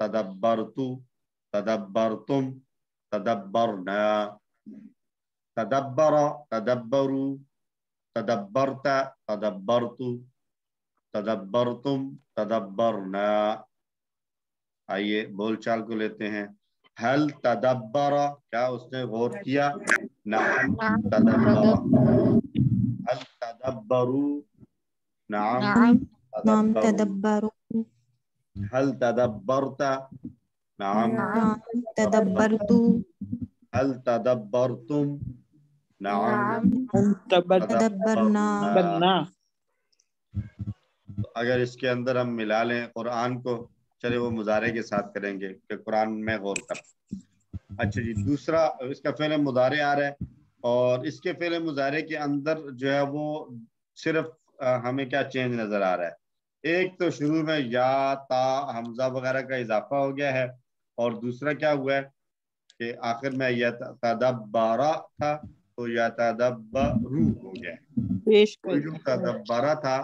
Speaker 1: تدبرتو, تدبرتم, تدبرنا. تدبر, تدبرو, تدبرتا, تدبرتو, تدبرتم, تدبرنا. آئیے بول چال کو لیتے ہیں. حل تدبر, کیا اس نے غور کیا؟ نعم تدبر. حل تدبرو, نعم
Speaker 8: تدبروا.
Speaker 1: حل تدبرت؟ نعم
Speaker 8: تدبرت.
Speaker 1: هل تدبرتم؟ نعم
Speaker 8: تدبرنا.
Speaker 1: اگر اس کے اندر ہم ملا لیں قرآن کو, چلے وہ مضارع کے ساتھ کریں گے کہ قرآن میں غور کر. اچھا جی, دوسرا اس کا فعل مضارع آ رہا ہے, اور اس کے فعل مضارع کے اندر جو ہے وہ صرف ہمیں کیا چینج نظر آ رہا ہے. ایک تو شروع میں یا, تا, حمزہ وغیرہ کا اضافہ ہو گیا ہے, اور دوسرا کیا ہوا ہے کہ آخر میں یتدبرا تھا تو یتدبرو ہو گیا. جو تدبرا تھا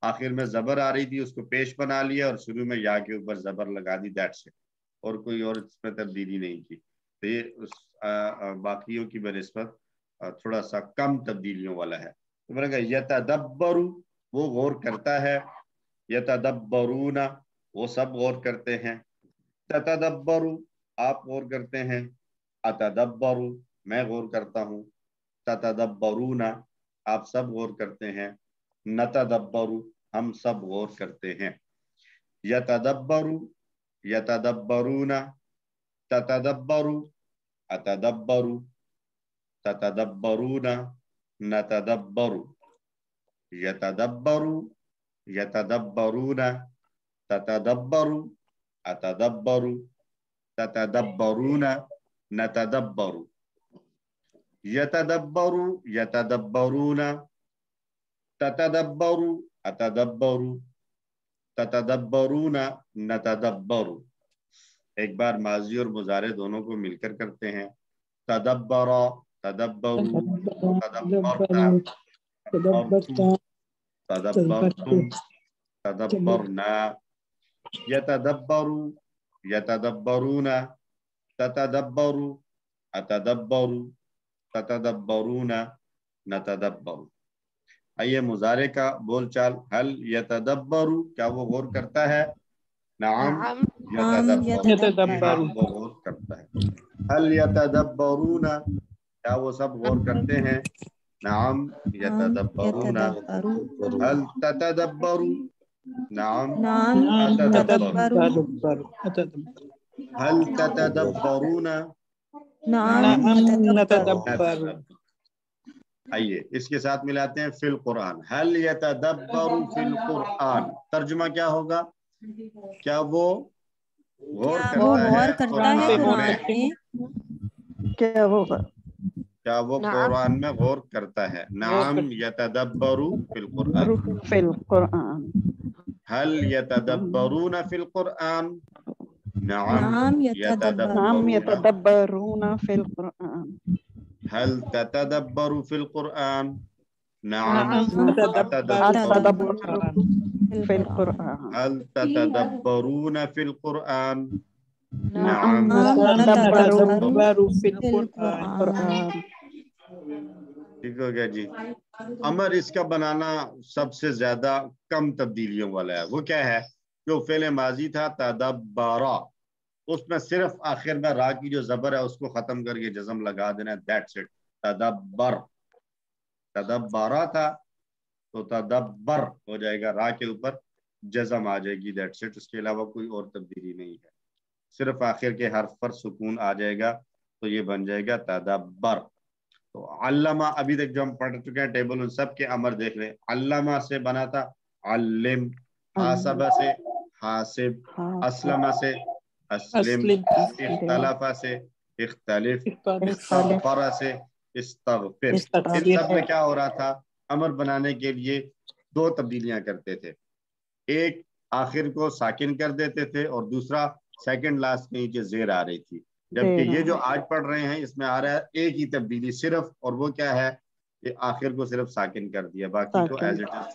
Speaker 1: آخر میں زبر آ رہی تھی, اس کو پیش بنا لیا اور شروع میں یا کے اوپر زبر لگا دی, دیٹس اٹ, اور کوئی اور اس میں تبدیلی نہیں کی. تو یہ باقیوں کی بنسبت تھوڑا سا کم تبدیلیوں والا ہے. تو میں نے کہا یتدبرو, وہ غور کرتا ہے, یتدبرون, وہ سب غور کرتے ہیں, تتدبرو, آپ غور کرتے ہیں, اتدبرو, میں غور کرتا ہوں, تتدبرون, آپ سب غور کرتے ہیں, نتدبرو, ہم سب غور کرتے ہیں. یتدبرو, یتدبرون, تتدبرو, اتدبرو, تتدبرون, نتدبرو. یتدبرو, یتدبرون, تتدبرو, اتدبرو, تتدبرون, نتدبرو. یتدبرو, یتدبرون, تتدبرو, اتدبرو, تتدبرون, نتدبرو. ایک بار ماضی اور مضارع دونوں کو مل کر کرتے ہیں. تدبرا, تدبرو, تدبرتا, تدبرتم, تدبرتم, تدبرنا. یتدبرو, یتدبرون, تتدبرو, اتدبرو, تتدبرون, نتدبرو. آئیے مضارع کا بول چال. حل یتدبرو, کیا وہ غور کرتا ہے؟ نعم یتدبرو, وہ غور کرتا ہے. حل یتدبرون, کیا وہ سب غور کرتے ہیں؟ نعم یتدبرون. حل تتدبرو, نعم اتدبرو. حل تتدبرون؟
Speaker 3: نعم نتدبر.
Speaker 1: آئیے اس کے ساتھ ملاتے ہیں فی القرآن. هل يتدبر فی القرآن ترجمہ کیا ہوگا؟ کیا وہ غور کرتا ہے قرآن میں؟
Speaker 3: کیا ہوگا؟
Speaker 1: کیا وہ قرآن میں غور کرتا ہے؟ نعم یتدبر فی القرآن.
Speaker 3: فی القرآن.
Speaker 1: هل يتدبرون فی القرآن؟ نعم
Speaker 3: نعم
Speaker 1: يتدبرون.
Speaker 3: يتدبرون في القرآن.
Speaker 1: هل تتدبر في القرآن؟ نعم
Speaker 3: تتدبر في القرآن.
Speaker 1: هل تتدبرون في القرآن؟ نعم
Speaker 3: تتدبر في القرآن.
Speaker 1: ٹھیک ہو گیا جی. امر اس کا بنانا سب سے زیادہ کم تبدیلیوں والا ہے. وہ کیا ہے؟ جو فعل ماضی تھا تدبرا، اس میں صرف آخر میں را کی جو زبر ہے اس کو ختم کر کے جزم لگا دینا. That's it. تدبر، تدبرا تھا تو تدبر ہو جائے گا، را کے اوپر جزم آ جائے گی. That's it. اس کے علاوہ کوئی اور تبدیلی نہیں ہے. صرف آخر کے حرف پر سکون آ جائے گا تو یہ بن جائے گا تدبر. تو علامہ ابھی تک جو ہم پڑھ چکے ہیں ٹیبل ان سب کے امر دیکھ لیں. علامہ سے بنا تھا علم، حاسبہ سے حاسب، اسلمہ سے اسلم، اختلافہ سے اختلف، استغفرہ سے استغفر. ان سب میں کیا ہو رہا تھا؟ امر بنانے کے لیے دو تبدیلیاں کرتے تھے. ایک آخر کو ساکن کر دیتے تھے اور دوسرا سیکنڈ لاسٹ کے نیچے زیر آ رہی تھی. جبکہ یہ جو آج پڑھ رہے ہیں اس میں آ رہا ہے ایک ہی تبدیلی صرف، اور وہ کیا ہے کہ آخر کو صرف ساکن کر دیا، باقی کو ایز اٹ از.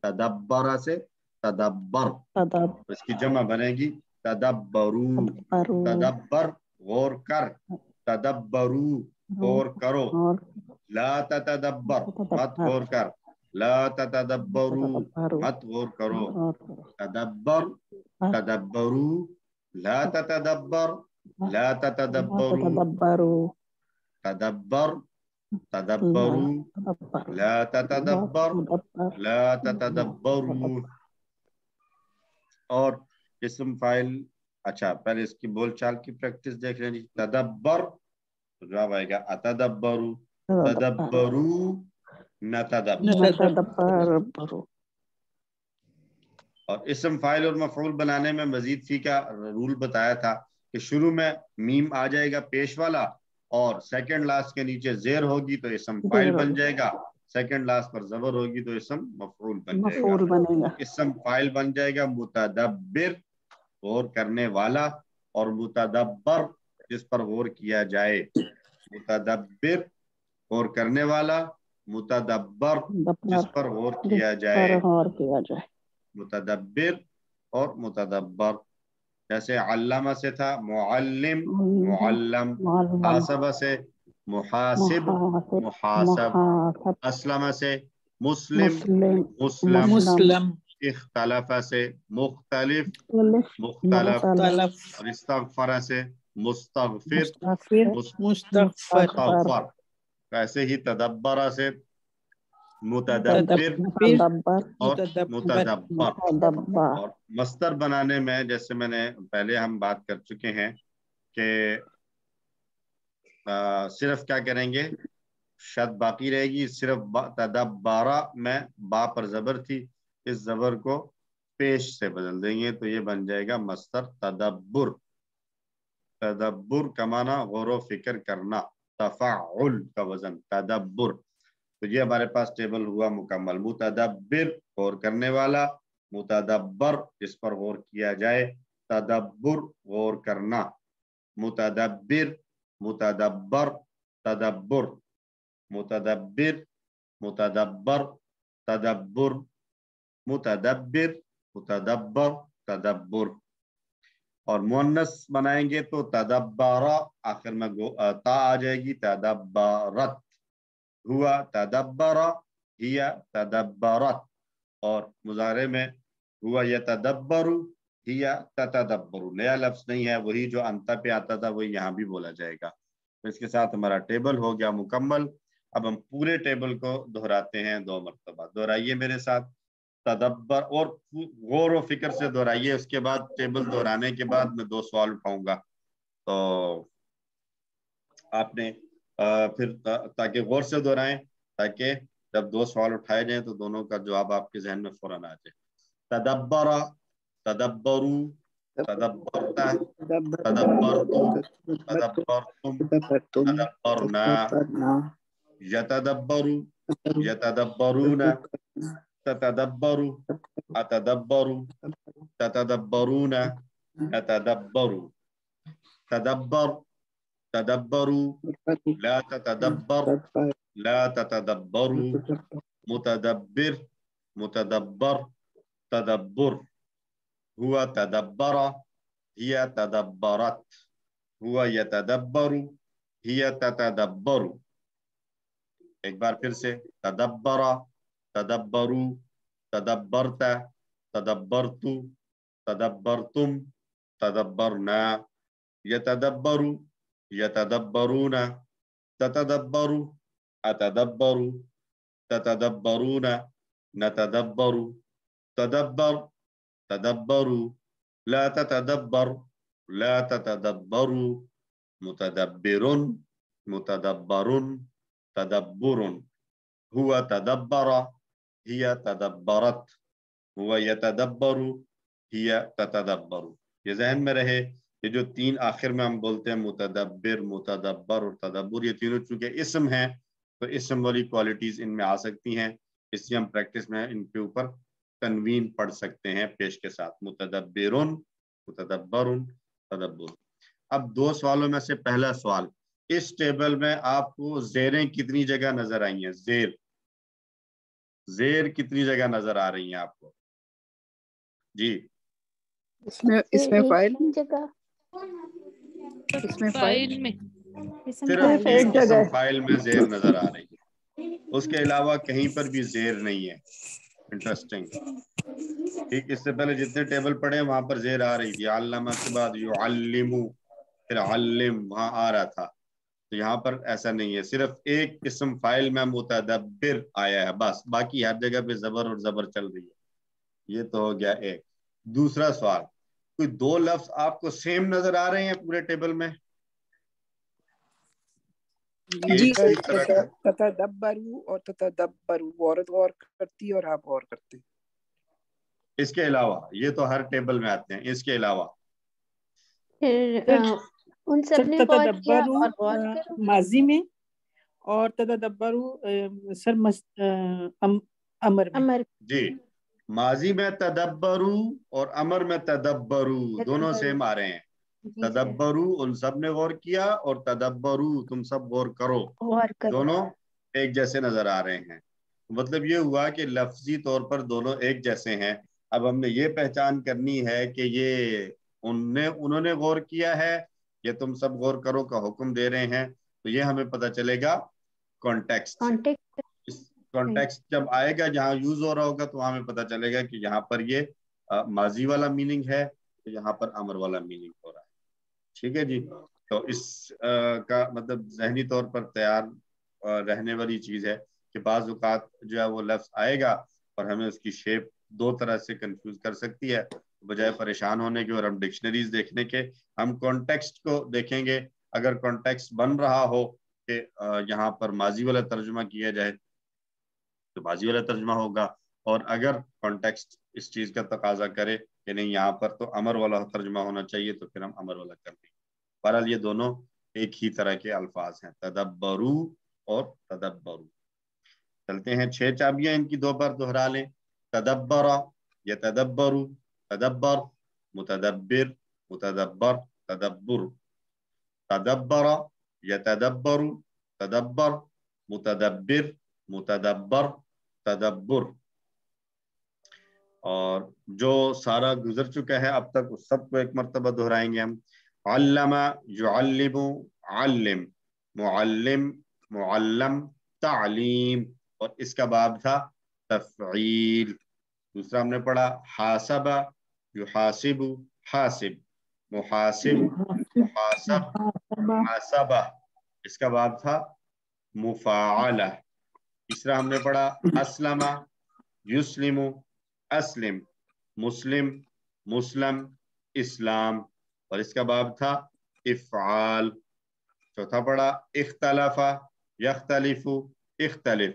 Speaker 1: تدبر سے تدبر، اس کی جمع بنے گی تدبرو. تدبر غور کر، تدبرو غور کرو. لا تتدبر مت غور کر، لا تتدبرو مت غور کرو. تدبر تدبرو، لا تتدبر لا تتدبرو. تدبر تدبرو، لا تتدبر لا تتدبرو. اور اسم فاعل، اچھا پہلے اس کی بول چال کی پریکٹس دیکھ لیں جی. تدبر تو جواب آئے گا اتدبرو، تدبرو نتدبر. اور اسم فاعل اور مفعول بنانے میں مزید فی کا رول بتایا تھا کہ شروع میں میم آ جائے گا پیش والا اور سیکنڈ لاسٹ کے نیچے زیر ہوگی تو اسم فاعل بن جائے گا، سیکنڈ لاسٹ پر زبر ہوگی تو اسم مفعول بن جائے گا. اسم فاعل بن جائے گا متدبر غور کرنے والا، اور متدبر جس پر غور کیا جائے. متدبر غور کرنے والا، متدبر جس پر غور کیا جائے. متدبر اور متدبر. جیسے علامہ سے تھا معلم معلم، حاسبہ سے محاسب محاسب، اسلمہ سے مسلم مسلم، اختلافہ سے مختلف مختلف، اور استغفرہ سے مستغفر مستغفر. ایسے ہی تدبرہ سے متدبر اور متدبر. اور مصدر بنانے میں جیسے میں نے پہلے ہم بات کر چکے ہیں کہ صرف کیا کریں گے، شد باقی رہے گی. صرف تدبرہ میں با پر زبر تھی، اس زبر کو پیش سے بدل دیں گے تو یہ بن جائے گا مصدر تدبر. تدبر کا معنی غور و فکر کرنا، تفاعل کا وزن تدبر. تو یہ ہمارے پاس ٹیبل ہوا مکمل. متدبر غور کرنے والا، متدبر جس پر غور کیا جائے، تدبر غور کرنا. متدبر متدبر تدبر، متدبر متدبر تدبر، متدبر متدبر تدبر. اور مؤنث بنائیں گے تو تدبرہ آخر میں تا آ جائے گی، تدبرت ہوا تدبرہ ہیا تدبرت. اور مضارع میں ہوا یتدبر ہیا تتدبر. نیا لفظ نہیں ہے، وہی جو انتا پہ آتا تھا وہی یہاں بھی بولا جائے گا. تو اس کے ساتھ ہمارا ٹیبل ہو گیا مکمل. اب ہم پورے ٹیبل کو دہراتے ہیں 2 مرتبہ. دہرائیے میرے ساتھ. تدبر اور غور و فکر سے دہرائیے. اس کے بعد ٹیبل دہرانے کے بعد میں 2 سوال اٹھاؤں گا تو آپ نے پھر تاکہ غور سے دہرائیں تاکہ جب دو سوال اٹھائے جائیں تو دونوں کا جواب آپ کے ذہن میں فوراً آ جائے. تدبر، تدبرو، تدبرتا، تدبرتو، تدبرتم، تدبرنا. یتدبرو، یتدبرون، تتدبرو، اتدبرو، تتدبرون، نتدبرو. تدبر، تدبرو، لا تتدبر، لا تتدبرو. متدبر، متدبر، تدبر. هو تدبر، هي تدبرت. هو يتدبر، هي تتدبر. ایک بار پھر سے تدبر، تدبرو، تدبرت، تدبرتو، تدبرتم، تدبرنا. یتدبر، یتدبرون، تتدبر، اتدبر، تتدبرون، نتدبر. تدبر، تدبر، لا تتدبر، لا تتدبر. متدبر، متدبر، تدبر. هو تدبر، هي تدبرت. هو يتدبر، هي تتدبر. یہ ذہن میں رہے. یہ جو تین آخر میں ہم بولتے ہیں متدبر، متدبر اور تدبر، یہ تینوں چونکہ اسم ہیں تو اسم والی کوالٹیز ان میں آ سکتی ہیں، اس لیے ہم پریکٹس میں ان کے اوپر تنوین پڑھ سکتے ہیں پیش کے ساتھ. متدبرون، متدبرون، تدبر. اب دو سوالوں میں سے پہلا سوال، اس ٹیبل میں آپ کو زیریں کتنی جگہ نظر آئی ہیں؟ زیر، زیر کتنی جگہ نظر آ رہی ہیں آپ کو؟ جی
Speaker 4: اس میں فائل
Speaker 9: جگہ،
Speaker 4: اس میں فائل
Speaker 9: میں
Speaker 1: صرف ایک اسم فائل میں زیر نظر آ رہی ہے، اس کے علاوہ کہیں پر بھی زیر نہیں ہے. انٹرسٹنگ. ٹھیک، اس سے پہلے جتنے ٹیبل پڑھے ہیں وہاں پر زیر آ رہی تھی. علامہ کے بعد یعلمو، پھر علم وہاں آ رہا تھا. تو یہاں پر ایسا نہیں ہے، صرف ایک اسم فائل میں متدبر آیا ہے بس، باقی ہر جگہ پہ زبر اور زبر چل رہی ہے. یہ تو ہو گیا ایک. دوسرا سوال، کوئی دو لفظ آپ کو سیم نظر آ رہے ہیں پورے ٹیبل میں؟
Speaker 4: جی تتدبرو اور تتدبرو، عورت غور کرتی اور آپ غور کرتے ہیں.
Speaker 1: اس کے علاوہ یہ تو ہر ٹیبل میں آتے ہیں. اس کے علاوہ
Speaker 9: ان سب نے غور کیا اور غور کرو
Speaker 3: ماضی میں، اور تدبرو سر امر میں.
Speaker 1: جی ماضی میں تدبرو اور امر میں تدبرو دونوں سیم آ رہے ہیں. تدبرو ان سب نے غور کیا اور تدبرو تم سب غور کرو، دونوں ایک جیسے نظر آ رہے ہیں. مطلب یہ ہوا کہ لفظی طور پر دونوں ایک جیسے ہیں. اب ہم نے یہ پہچان کرنی ہے کہ یہ انہوں نے غور کیا ہے یا تم سب غور کرو کا حکم دے رہے ہیں. تو یہ ہمیں پتہ چلے گا کانٹیکسٹ سے. کانٹیکسٹ جب آئے گا جہاں یوز ہو رہا ہوگا تو وہاں ہمیں پتہ چلے گا کہ یہاں پر یہ ماضی والا میننگ ہے تو یہاں پر امر والا میننگ ہو رہا ہے. ٹھیک ہے جی. تو اس کا مطلب ذہنی طور پر تیار رہنے والی چیز ہے کہ بعض اوقات جو ہے وہ لفظ آئے گا اور ہمیں اس کی شیپ دو طرح سے کنفیوز کر سکتی ہے. بجائے پریشان ہونے کے اور ہم ڈکشنریز دیکھنے کے ہم کانٹیکسٹ کو دیکھیں گے. اگر کانٹیکسٹ بن رہا ہو کہ یہاں پر ماضی والا ترجمہ کیا جائے تو ماضی والا ترجمہ ہوگا، اور اگر کانٹیکسٹ اس چیز کا تقاضا کرے کہ نہیں یہاں پر تو امر والا ترجمہ ہونا چاہیے تو پھر ہم امر والا کر دیں. بہرحال یہ دونوں ایک ہی طرح کے الفاظ ہیں، تدبرو اور تدبرو. چلتے ہیں 6 چابیاں ان کی 2 بار دہرا لیں. تدبر، یتدبرو، تدبر، متدبر، متدبر، تدبر. تدبر، یتدبرو، تدبر، متدبر، متدبر، تدبر. اور جو سارا گزر چکا ہے اب تک اس سب کو ایک مرتبہ دہرائیں گے ہم. علم، يعلم، علم، معلم، معلم، تعلیم. اور اس کا باب تھا تفعیل. دوسرا ہم نے پڑھا حاسب، یحاسب، حاسب، محاسب، محاسب، محاسبہ. اس کا باب تھا مفاعلہ. تیسرا ہم نے پڑھا اسلم، یسلم، اسلم، مسلم، مسلم، اسلام. اور اس کا باب تھا افعال. چوتھا پڑھا اختلف، یختلف، اختلف،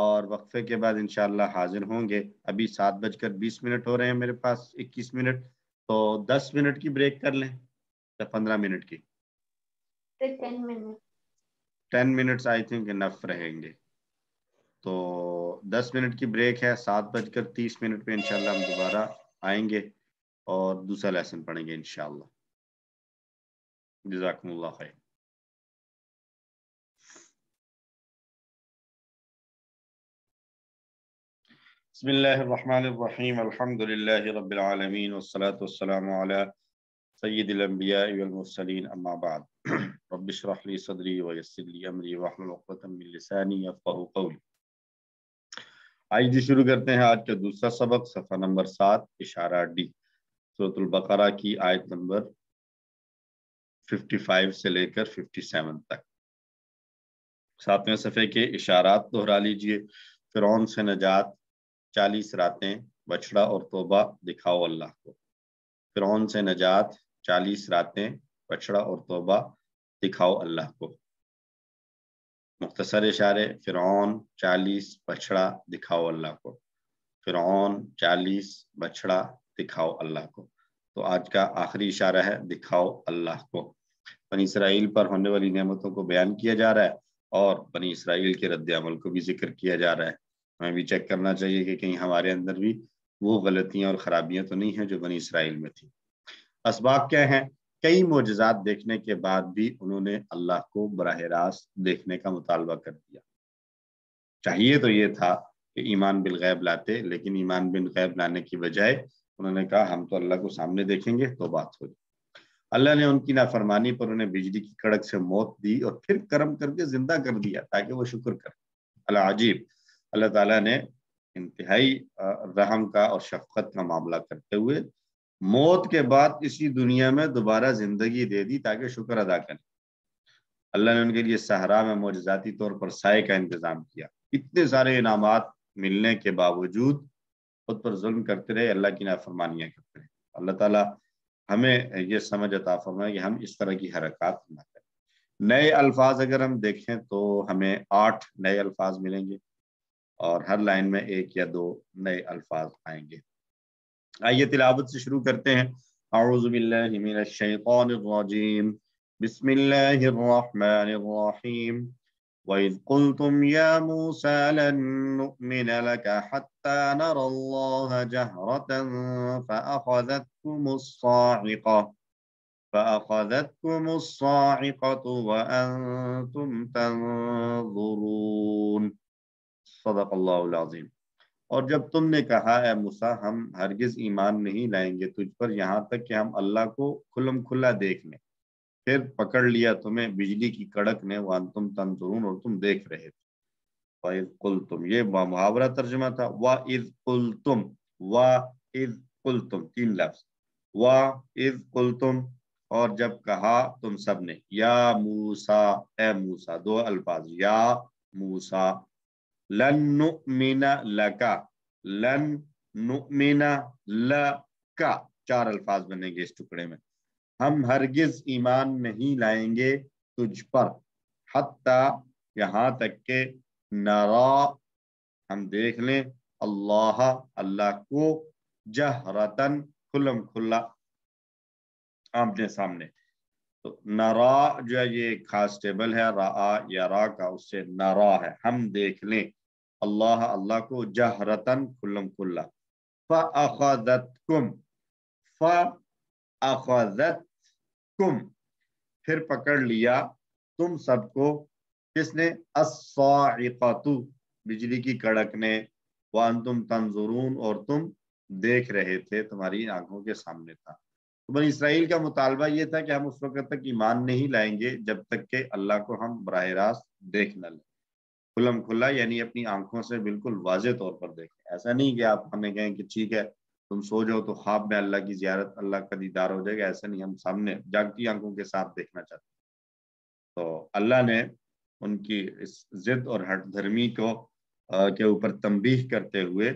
Speaker 1: اور وقفے کے بعد انشاءاللہ حاضر ہوں گے. ابھی 7:20 ہو رہے ہیں میرے پاس، 21 منٹ، تو 10 منٹ کی بریک کر لیں یا 15 منٹ کی. 10 منٹس آئی تھنک انف رہیں گے. تو 10 منٹ کی بریک ہے. 7:30 پہ انشاءاللہ ہم دوبارہ آئیں گے اور دوسرا لیسن پڑھیں گے انشاءاللہ. جزاکم اللہ خیر. بسم اللہ الرحمن الرحیم. الحمد للہ رب العالمین والصلاة والسلام علی سید الانبیاء والمرسلین، اما بعد. رب اشرح لی صدری ویسر لی امری واحلل عقدۃ من لسانی یفقہوا قولی. آج جی شروع کرتے ہیں آج کا دوسرا سبق، صفحہ نمبر 7 اشارہ ڈی، سورۃ البقرہ کی آیت نمبر 55 سے لے کر 57 تک. 7ویں صفحے کے اشارات دہرا لیجئے. فرعون سے نجات، 40 راتیں، بچڑا اور توبہ، دکھاؤ اللہ کو. فرعون سے نجات، 40 راتیں، بچڑا اور توبہ، دکھاؤ اللہ کو. مختصر اشارے: فرعون، 40 بچڑا، دکھاؤ اللہ کو. فرعون، 40 بچڑا، دکھاؤ اللہ کو. تو آج کا آخری اشارہ ہے دکھاؤ اللہ کو. بنی اسرائیل پر ہونے والی نعمتوں کو بیان کیا جا رہا ہے اور بنی اسرائیل کے رد عمل کو بھی ذکر کیا جا رہا ہے. ہمیں بھی چیک کرنا چاہیے کہ کہیں ہمارے اندر بھی وہ غلطیاں اور خرابیاں تو نہیں ہیں جو بنی اسرائیل میں تھی. اسباب کیا ہیں؟ کئی معجزات دیکھنے کے بعد بھی انہوں نے اللہ کو براہ راست دیکھنے کا مطالبہ کر دیا. چاہیے تو یہ تھا کہ ایمان بالغیب لاتے، لیکن ایمان بالغیب لانے کی بجائے انہوں نے کہا ہم تو اللہ کو سامنے دیکھیں گے تو بات ہوگی. اللہ نے ان کی نافرمانی پر انہیں بجلی کی کڑک سے موت دی اور پھر کرم کر کے زندہ کر دیا تاکہ وہ شکر کریں. العجیب، اللہ تعالیٰ نے انتہائی رحم کا اور شفقت کا معاملہ کرتے ہوئے موت کے بعد اسی دنیا میں دوبارہ زندگی دے دی تاکہ شکر ادا کریں. اللہ نے ان کے لیے صحرا میں معجزاتی طور پر سائے کا انتظام کیا. اتنے سارے انعامات ملنے کے باوجود خود پر ظلم کرتے رہے، اللہ کی نافرمانیاں کرتے رہے. اللہ تعالیٰ ہمیں یہ سمجھ عطا فرمائے کہ ہم اس طرح کی حرکات نہ کریں. نئے الفاظ اگر ہم دیکھیں تو ہمیں 8 نئے الفاظ ملیں گے اور ہر لائن میں 1 یا 2 نئے الفاظ آئیں گے. آئیے تلاوت سے شروع کرتے ہیں. اعوذ باللہ من الشیطان الرجیم، بسم اللہ الرحمن الرحیم. وَإِذْ قُلْتُمْ يَا مُوسَى لَن نُّؤْمِنَ لَكَ حَتَّى نَرَى اللَّهَ جَهْرَةً فَأَخَذَتْكُمُ الصَّاعِقَةُ وَأَنْتُمْ تَنظُرُونَ. صدق اللہ العظیم. اور جب تم نے کہا اے موسیٰ ہم ہرگز ایمان نہیں لائیں گے تجھ پر یہاں تک کہ ہم اللہ کو کھلم کھلا دیکھ لیں، پھر پکڑ لیا تمہیں بجلی کی کڑک نے، وانتم تنظرون، اور تم دیکھ رہے تھے. وَإِذْ قُلْتُمْ، یہ محاورہ ترجمہ تھا. وَإِذْ قُلْتُمْ، وَإِذْ قُلْتُمْ، 3 لفظ. وَإِذْ قُلْتُمْ، اور جب کہا تم سب نے، یا موسیٰ، اے موسیٰ، 2 الفاظ، یا موسیٰ. لن نؤمن لک، لن نؤمن لک، 4 الفاظ بنیں گے اس ٹکڑے میں. ہم ہرگز ایمان نہیں لائیں گے تجھ پر، حتی، یہاں تک کہ نرا، ہم دیکھ لیں، اللہ، اللہ کو، جہرتن، کھلم کھلا، آمنے سامنے. تو نرا جو ہے یہ ایک خاص ٹیبل ہے، را یا را کا، اس سے نرا ہے، ہم دیکھ لیں اللہ، اللہ کو، جہرتن، کھلم کھلا. فَأَخَذَتْكُمْ، فَأَخَذَتْكُمْ، پھر پکڑ لیا تم سب کو، کس نے؟ الصَّاعِقَةُ، بجلی کی کڑک نے، وَأَنْتُمْ تَنْظُرُونَ، اور تم دیکھ رہے تھے، تمہاری آنکھوں کے سامنے تھا. تو بنی اسرائیل کا مطالبہ یہ تھا کہ ہم اس وقت تک ایمان نہیں لائیں گے جب تک کہ اللہ کو ہم براہ راست دیکھ نہ لیں. کھلم کھلا یعنی اپنی آنکھوں سے بالکل واضح طور پر دیکھیں. ایسا نہیں کہ آپ ہمیں کہیں کہ ٹھیک ہے تم سو جاؤ تو خواب میں اللہ کی زیارت، اللہ کا دیدار ہو جائے گا. ایسا نہیں، ہم سامنے جاگتی آنکھوں کے ساتھ دیکھنا چاہتے ہیں. تو اللہ نے ان کی اس ضد اور ہٹ دھرمی کو کے اوپر تنبیہ کرتے ہوئے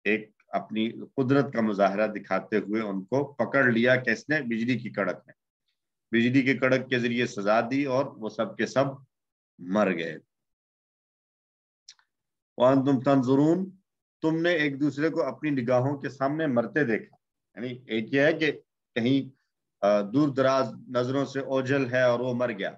Speaker 1: ایک اپنی قدرت کا مظاہرہ دکھاتے ہوئے ان کو پکڑ لیا. کس نے؟ بجلی کی کڑک نے. بجلی کی کڑک کے ذریعے سزا دی اور وہ سب کے سب مر گئے. وانتم تنظرون، تم نے ایک دوسرے کو اپنی نگاہوں کے سامنے مرتے دیکھا. یعنی ایک یہ ہے کہ کہیں دور دراز نظروں سے اوجھل ہے اور وہ مر گیا،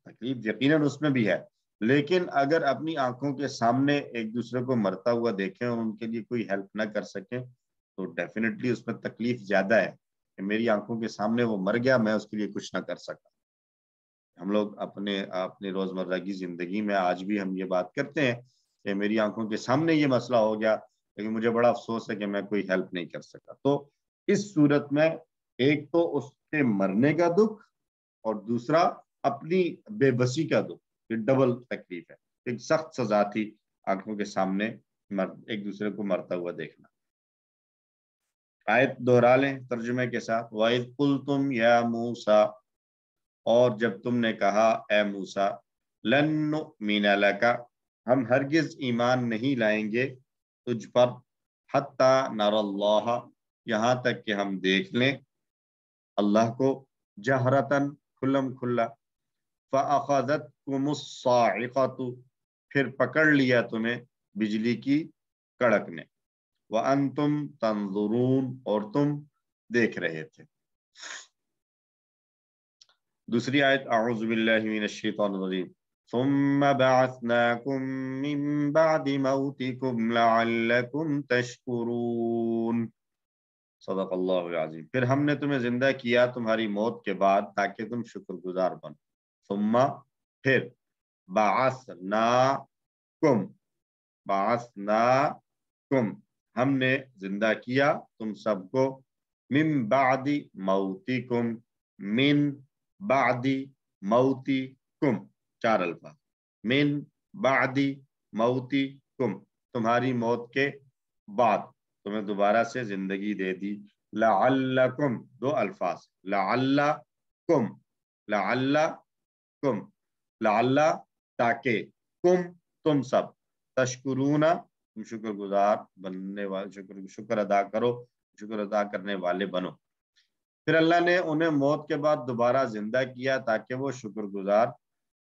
Speaker 1: تکلیف یقیناً اس میں بھی ہے، لیکن اگر اپنی آنکھوں کے سامنے ایک دوسرے کو مرتا ہوا دیکھیں اور ان کے لیے کوئی ہیلپ نہ کر سکیں تو ڈیفینیٹلی اس میں تکلیف زیادہ ہے کہ میری آنکھوں کے سامنے وہ مر گیا، میں اس کے لیے کچھ نہ کر سکا. ہم لوگ اپنے روزمرہ کی زندگی میں آج بھی ہم یہ بات کرتے ہیں کہ میری آنکھوں کے سامنے یہ مسئلہ ہو گیا لیکن مجھے بڑا افسوس ہے کہ میں کوئی ہیلپ نہیں کر سکا. تو اس صورت میں ایک تو اس کے مرنے کا دکھ اور دوسرا اپنی بے بسی کا دکھ، یہ ڈبل تکلیف ہے. ایک سخت سزا تھی آنکھوں کے سامنے ایک دوسرے کو مرتا ہوا دیکھنا. آیت دہرا لیں ترجمے کے ساتھ. وَإِذْ قُلْتُمْ يَا مُوسَىٰ، اور جب تم نے کہا اے موسیٰ، لَن نُؤْمِنَ لَكَ، ہم ہرگز ایمان نہیں لائیں گے تجھ پر، حَتَّىٰ نَرَى اللَّهَ، یہاں تک کہ ہم دیکھ لیں اللہ کو، جہرتاً، کھلم کھلا، فَأَخَذَتْكُمُ الصَّاعِقَةُ، پھر پکڑ لیا تمہیں بجلی کی کڑک نے، وَأَنْتُمْ تَنظُرُونَ، اور تم دیکھ رہے تھے. دوسری آیت، اعوذ باللہ من الشیطان الرجیم. ثم بعثناکم من بعد موتکم لعلکم تشکرون. صدق اللہ العظیم. پھر ہم نے تمہیں زندہ کیا تمہاری موت کے بعد تاکہ تم شکر گزار بنو. ثم، پھر، بعثناکم، بعثناکم، ہم نے زندہ کیا تم سب کو، من بعد موتکم، من بعد موتکم، 4 الفاظ، من بعد موتکم، تمہاری موت کے بعد تمہیں دوبارہ سے زندگی دے دی. لعلکم، 2 الفاظ، لعلکم، لعلکم، لعل تاکہ، کم تم سب، تشکرون تم شکر گزار بننے والے، شکر ادا کرو، شکر ادا کرنے والے بنو. پھر اللہ نے انہیں موت کے بعد دوبارہ زندہ کیا تاکہ وہ شکر گزار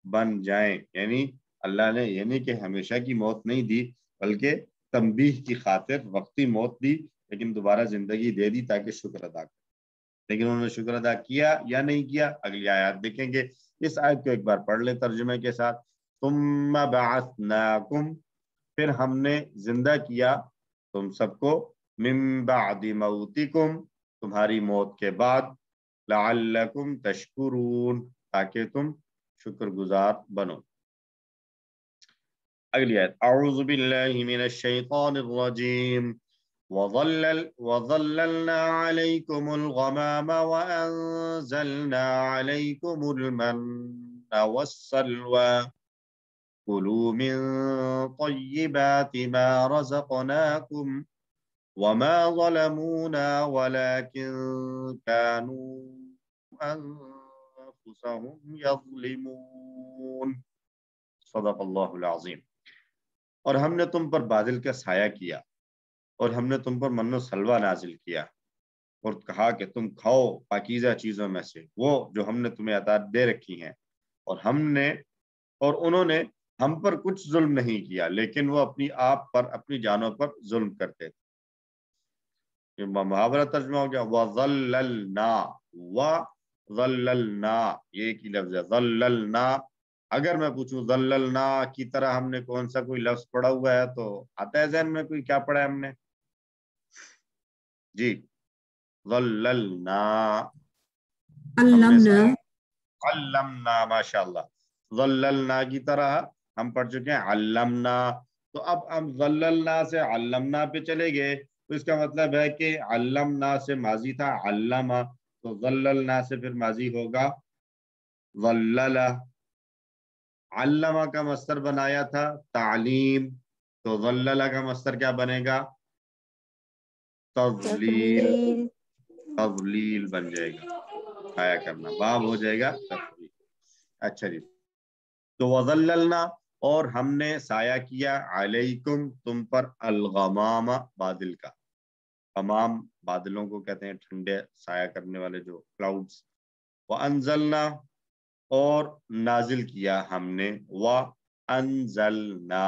Speaker 1: بن جائیں. یعنی اللہ نے یہ نہیں کہ ہمیشہ کی موت نہیں دی بلکہ تنبیہ کی خاطر وقتی موت دی لیکن دوبارہ زندگی دے دی تاکہ شکر ادا کریں. لیکن انہوں نے شکر ادا کیا یا نہیں کیا، اگلی آیات دیکھیں گے. اس آیت کو ایک بار پڑھ لیں ترجمے کے ساتھ. ثم بعثناکم، پھر ہم نے زندہ کیا تم سب کو، من بعد موتکم، تمہاری موت کے بعد، لعلکم تشکرون، تاکہ تم شکر گزار بنو. اگلی آیت، اعوذ باللہ من الشیطان الرجیم. وظللنا علیکم الغمام وانزلنا علیکم المن والسلوى كلوا من طیبات ما رزقناکم وما ظلمونا ولكن كانوا انفسهم يظلمون. صدق اللہ العظیم. اور ہم نے تم پر بادل کا سایہ کیا اور ہم نے تم پر من و سلوہ نازل کیا اور کہا کہ تم کھاؤ پاکیزہ چیزوں میں سے وہ جو ہم نے تمہیں عطا دے رکھی ہیں، اور انہوں نے ہم پر کچھ ظلم نہیں کیا لیکن وہ اپنی آپ پر، اپنی جانوں پر ظلم کرتے تھے. یہ محاورہ ترجمہ ہو گیا. وَظَلَّلْنَا، وَظَلَّلْنَا، یہ ایک ہی لفظ ہے، ظَلَّلْنَا. اگر میں پوچھوں ظَلَّلْنَا کی طرح ہم نے کون سا کوئی لفظ پڑھا ہوا ہے تو آتا ہے ذہن میں کوئی کیا پڑھا ہے ہم نے؟ جی، ظَلَّلْنَا، علمنا، ماشاءاللہ. ظَلَّلْنَا کی طرح ہم پڑھ چکے ہیں علمنا. تو اب ہم ظَلَّلْنَا سے علمنا پہ چلے گئے تو اس کا مطلب ہے کہ علمنا سے ماضی تھا علما، تو ظَلَّلْنَا سے پھر ماضی ہوگا ظَلَّلَ. علمہ کا مصدر بنایا تھا تعلیم، تو ظَلَّلَ کا مصدر کیا بنے گا؟ تضلیل، تضلیل بن جائے گا، آیا کرنا، باب ہو جائے گا تفضیل. اچھا جی، تو وَظَلَّلْنَا، اور ہم نے سایہ کیا، علیکم، تم پر، الغمام، بادل کا. غمام بادلوں کو کہتے ہیں، ٹھنڈے سایہ کرنے والے جو کلاؤڈز. وَأَنزَلْنَا، اور نازل کیا ہم نے، وَأَنزَلْنَا،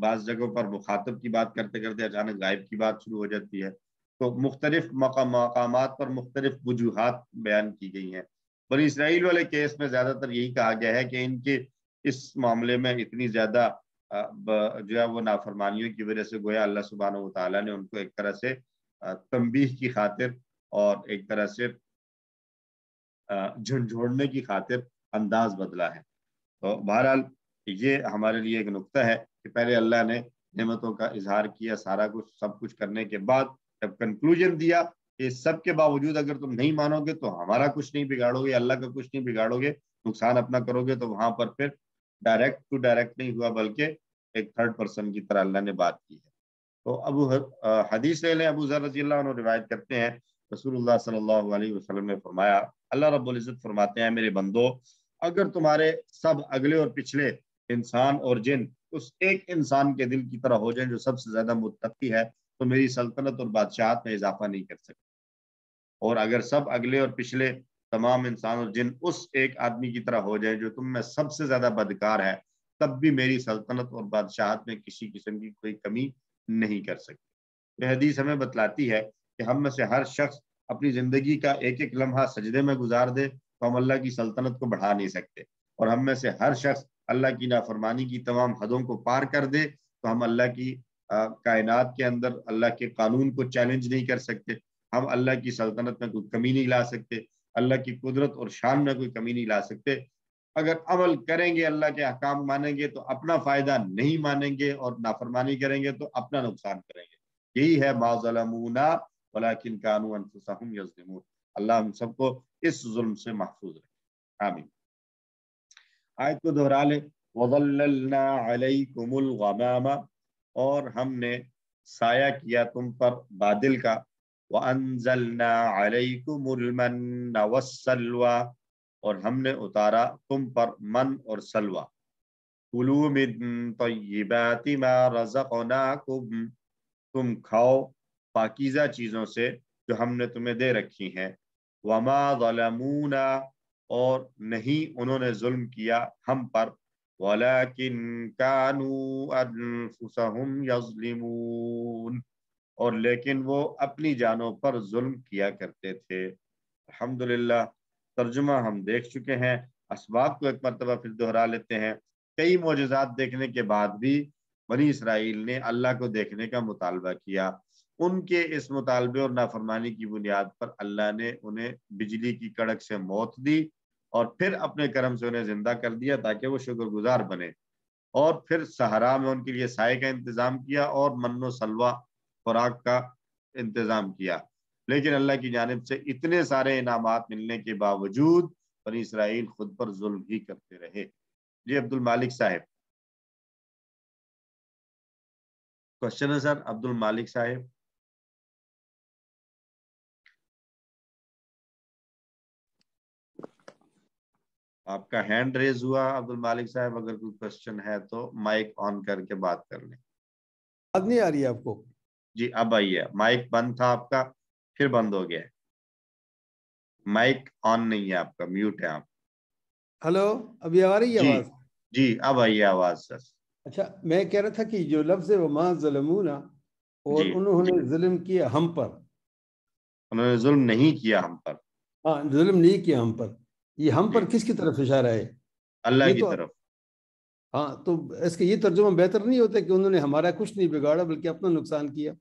Speaker 1: بعض جگہوں پر مخاطب کی بات کرتے کرتے اچانک غائب کی بات شروع ہو جاتی ہے. تو مختلف مقامات پر مختلف وجوہات بیان کی گئی ہیں. بنی اسرائیل والے کیس میں زیادہ تر یہی کہا گیا ہے کہ ان کے اس معاملے میں اتنی زیادہ جو ہے وہ نافرمانیوں کی وجہ سے گویا اللہ سبحانہ و تعالیٰ نے ان کو ایک طرح سے تنبیہ کی خاطر اور ایک طرح سے جھنجھوڑنے کی خاطر انداز بدلا ہے. تو بہرحال یہ ہمارے لیے ایک نقطہ ہے کہ پہلے اللہ نے نعمتوں کا اظہار کیا سارا کچھ سب کچھ کرنے کے بعد جب کنکلوژن دیا کہ سب کے باوجود اگر تم نہیں مانو گے تو ہمارا کچھ نہیں بگاڑو گے, اللہ کا کچھ نہیں بگاڑو گے, نقصان اپنا کرو گے, تو وہاں پر پھر ڈائریکٹ ٹو ڈائریکٹ نہیں ہوا بلکہ ایک تھرڈ پرسن کی طرح اللہ نے بات کی ہے. تو حدیث لے لیں, ابو ذر رضی اللہ عنہ روایت کرتے ہیں رسول اللہ صلی اللہ علیہ وسلم نے فرمایا, اللہ رب العزت فرماتے ہیں میرے بندو اگر تمہارے سب اگلے اور پچھلے انسان اور جن اس ایک انسان کے دل کی طرح ہو جائیں جو سب سے زیادہ متقی ہے تو میری سلطنت اور بادشاہت میں اضافہ نہیں کر سکتے. اور اگر سب اگلے اور پچھلے تمام انسان اور جن اس ایک آدمی کی طرح ہو جائیں جو تم میں سب سے زیادہ بدکار ہے تب بھی میری سلطنت اور بادشاہت میں کسی قسم کی کوئی کمی نہیں کر سکتے. یہ حدیث ہمیں بتلاتی ہے کہ ہم میں سے ہر شخص اپنی زندگی کا ایک ایک لمحہ سجدے میں گزار دے تو ہم اللہ کی سلطنت کو بڑھا نہیں سکتے, اور ہم میں سے ہر شخص اللہ کی نافرمانی کی تمام حدوں کو پار کر دے تو ہم اللہ کی کائنات کے اندر اللہ کے قانون کو چیلنج نہیں کر سکتے, ہم اللہ کی سلطنت میں کوئی کمی نہیں لا سکتے, اللہ کی قدرت اور شان میں کوئی کمی نہیں لا سکتے. اگر عمل کریں گے اللہ کے احکام مانیں گے تو اپنا فائدہ نہیں مانیں گے, اور نافرمانی کریں گے تو اپنا نقصان کریں گے. یہی ہے ما ظلمونا ولکن کانوا انفسهم یظلمون. اللہ ہم سب کو اس ظلم سے محفوظ رکھے, آمین. آیت کو دہرا لیں, وَظَلَّلْنَا عَلَيْكُمُ الْغَمَامَ, اور ہم نے سایہ کیا تم پر بادل کا, وَأَنزَلْنَا عَلَيْكُمُ الْمَنَّ وَالسَّلْوَىٰ, اور ہم نے اتارا تم پر من اور سلوہ. کُلُوا مِن طَیِّبَاتِ مَا رَزَقْنَاکُمْ, تم کھاؤ پاکیزہ چیزوں سے جو ہم نے تمہیں دے رکھی ہیں. وَمَا ظَلَمُونَا, اور نہیں انہوں نے ظلم کیا ہم پر, وَلَكِنْ كَانُوا أَنفُسَهُمْ يَظْلِمُونَ, اور لیکن وہ اپنی جانوں پر ظلم کیا کرتے تھے. الحمدللہ ترجمہ ہم دیکھ چکے ہیں, اسباب کو ایک مرتبہ پھر دہرا لیتے ہیں. کئی معجزات دیکھنے کے بعد بھی بنی اسرائیل نے اللہ کو دیکھنے کا مطالبہ کیا. ان کے اس مطالبے اور نافرمانی کی بنیاد پر اللہ نے انہیں بجلی کی کڑک سے موت دی اور پھر اپنے کرم سے انہیں زندہ کر دیا تاکہ وہ شکر گزار بنے, اور پھر صحرا میں ان کے لیے سائے کا انتظام کیا اور من و سلوہ خوراک کا انتظام کیا. لیکن اللہ کی جانب سے اتنے سارے انعامات ملنے کے باوجود بنی اسرائیل خود پر ظلم ہی کرتے رہے. جی عبد المالک صاحب, کوشچن ہے سر. عبد المالک صاحب, آپ کا ہینڈ ریز ہوا. عبد المالک صاحب اگر کوئی کوشچن ہے تو مائک آن کر کے بات کر لیں.
Speaker 10: بات نہیں آ رہی ہے آپ کو؟
Speaker 1: جی اب آئی ہے. مائک بند تھا آپ کا, پھر بند ہو گیا. مائک آن نہیں ہے آپ کا, میوٹ ہے آپ.
Speaker 10: ہلو, ابھی آ رہی ہے آواز؟
Speaker 1: جی اب آئی ہے آواز سر.
Speaker 10: اچھا, میں کہہ رہا تھا کہ جو لفظ ہے وما ظلمونا, اور انہوں نے ظلم کیا ہم پر.
Speaker 1: انہوں نے ظلم نہیں کیا ہم پر.
Speaker 10: ہاں, ظلم نہیں کیا ہم پر. یہ ہم پر کس کی طرف اشارہ ہے؟
Speaker 1: اللہ کی طرف.
Speaker 10: ہاں, تو اس کے یہ ترجمہ بہتر نہیں ہوتا کہ انہوں نے ہمارا کچھ نہیں بگاڑا بلکہ اپنا نقصان کیا.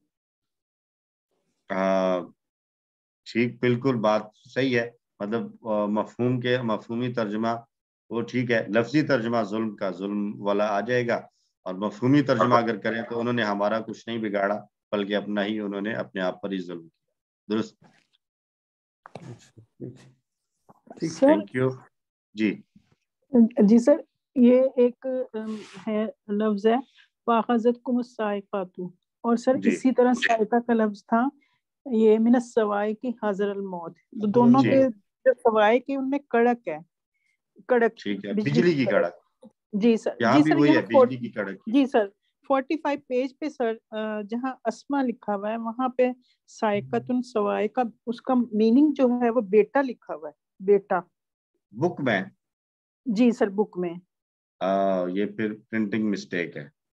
Speaker 1: ٹھیک, بالکل بات صحیح ہے. مطلب مفہومی ترجمہ وہ ٹھیک ہے. لفظی ترجمہ ظلم کا ظلم والا آ جائے گا, اور مفہومی ترجمہ اگر کریں تو انہوں نے ہمارا کچھ نہیں بگاڑا بلکہ اپنا ہی انہوں نے اپنے آپ پر ہی ظلم کیا. درست. Thank you.
Speaker 3: جی سر, یہ ایک ہے لفظ ہے فَأَخَذَتْكُمُ الصَّاعِقَةُ, اور سر اسی طرح صاعقہ کا لفظ تھا یہ من الصواعق حذر الموت. دونوں کے جو صواعق ان میں کڑک ہے, کڑک
Speaker 1: بجلی کی کڑک.
Speaker 3: جی سر.
Speaker 1: جی سر, بجلی کی کڑک.
Speaker 3: جی سر 45 پیج پہ سر جہاں اسما لکھا ہوا ہے وہاں پہ صاعقۃ صواعق اس کا میننگ جو ہے وہ بیٹا لکھا ہوا ہے, بیٹا.
Speaker 1: بک میں؟
Speaker 3: جی سر, بک میں.
Speaker 1: یہ پھر پرنٹنگ مسٹیک ہے.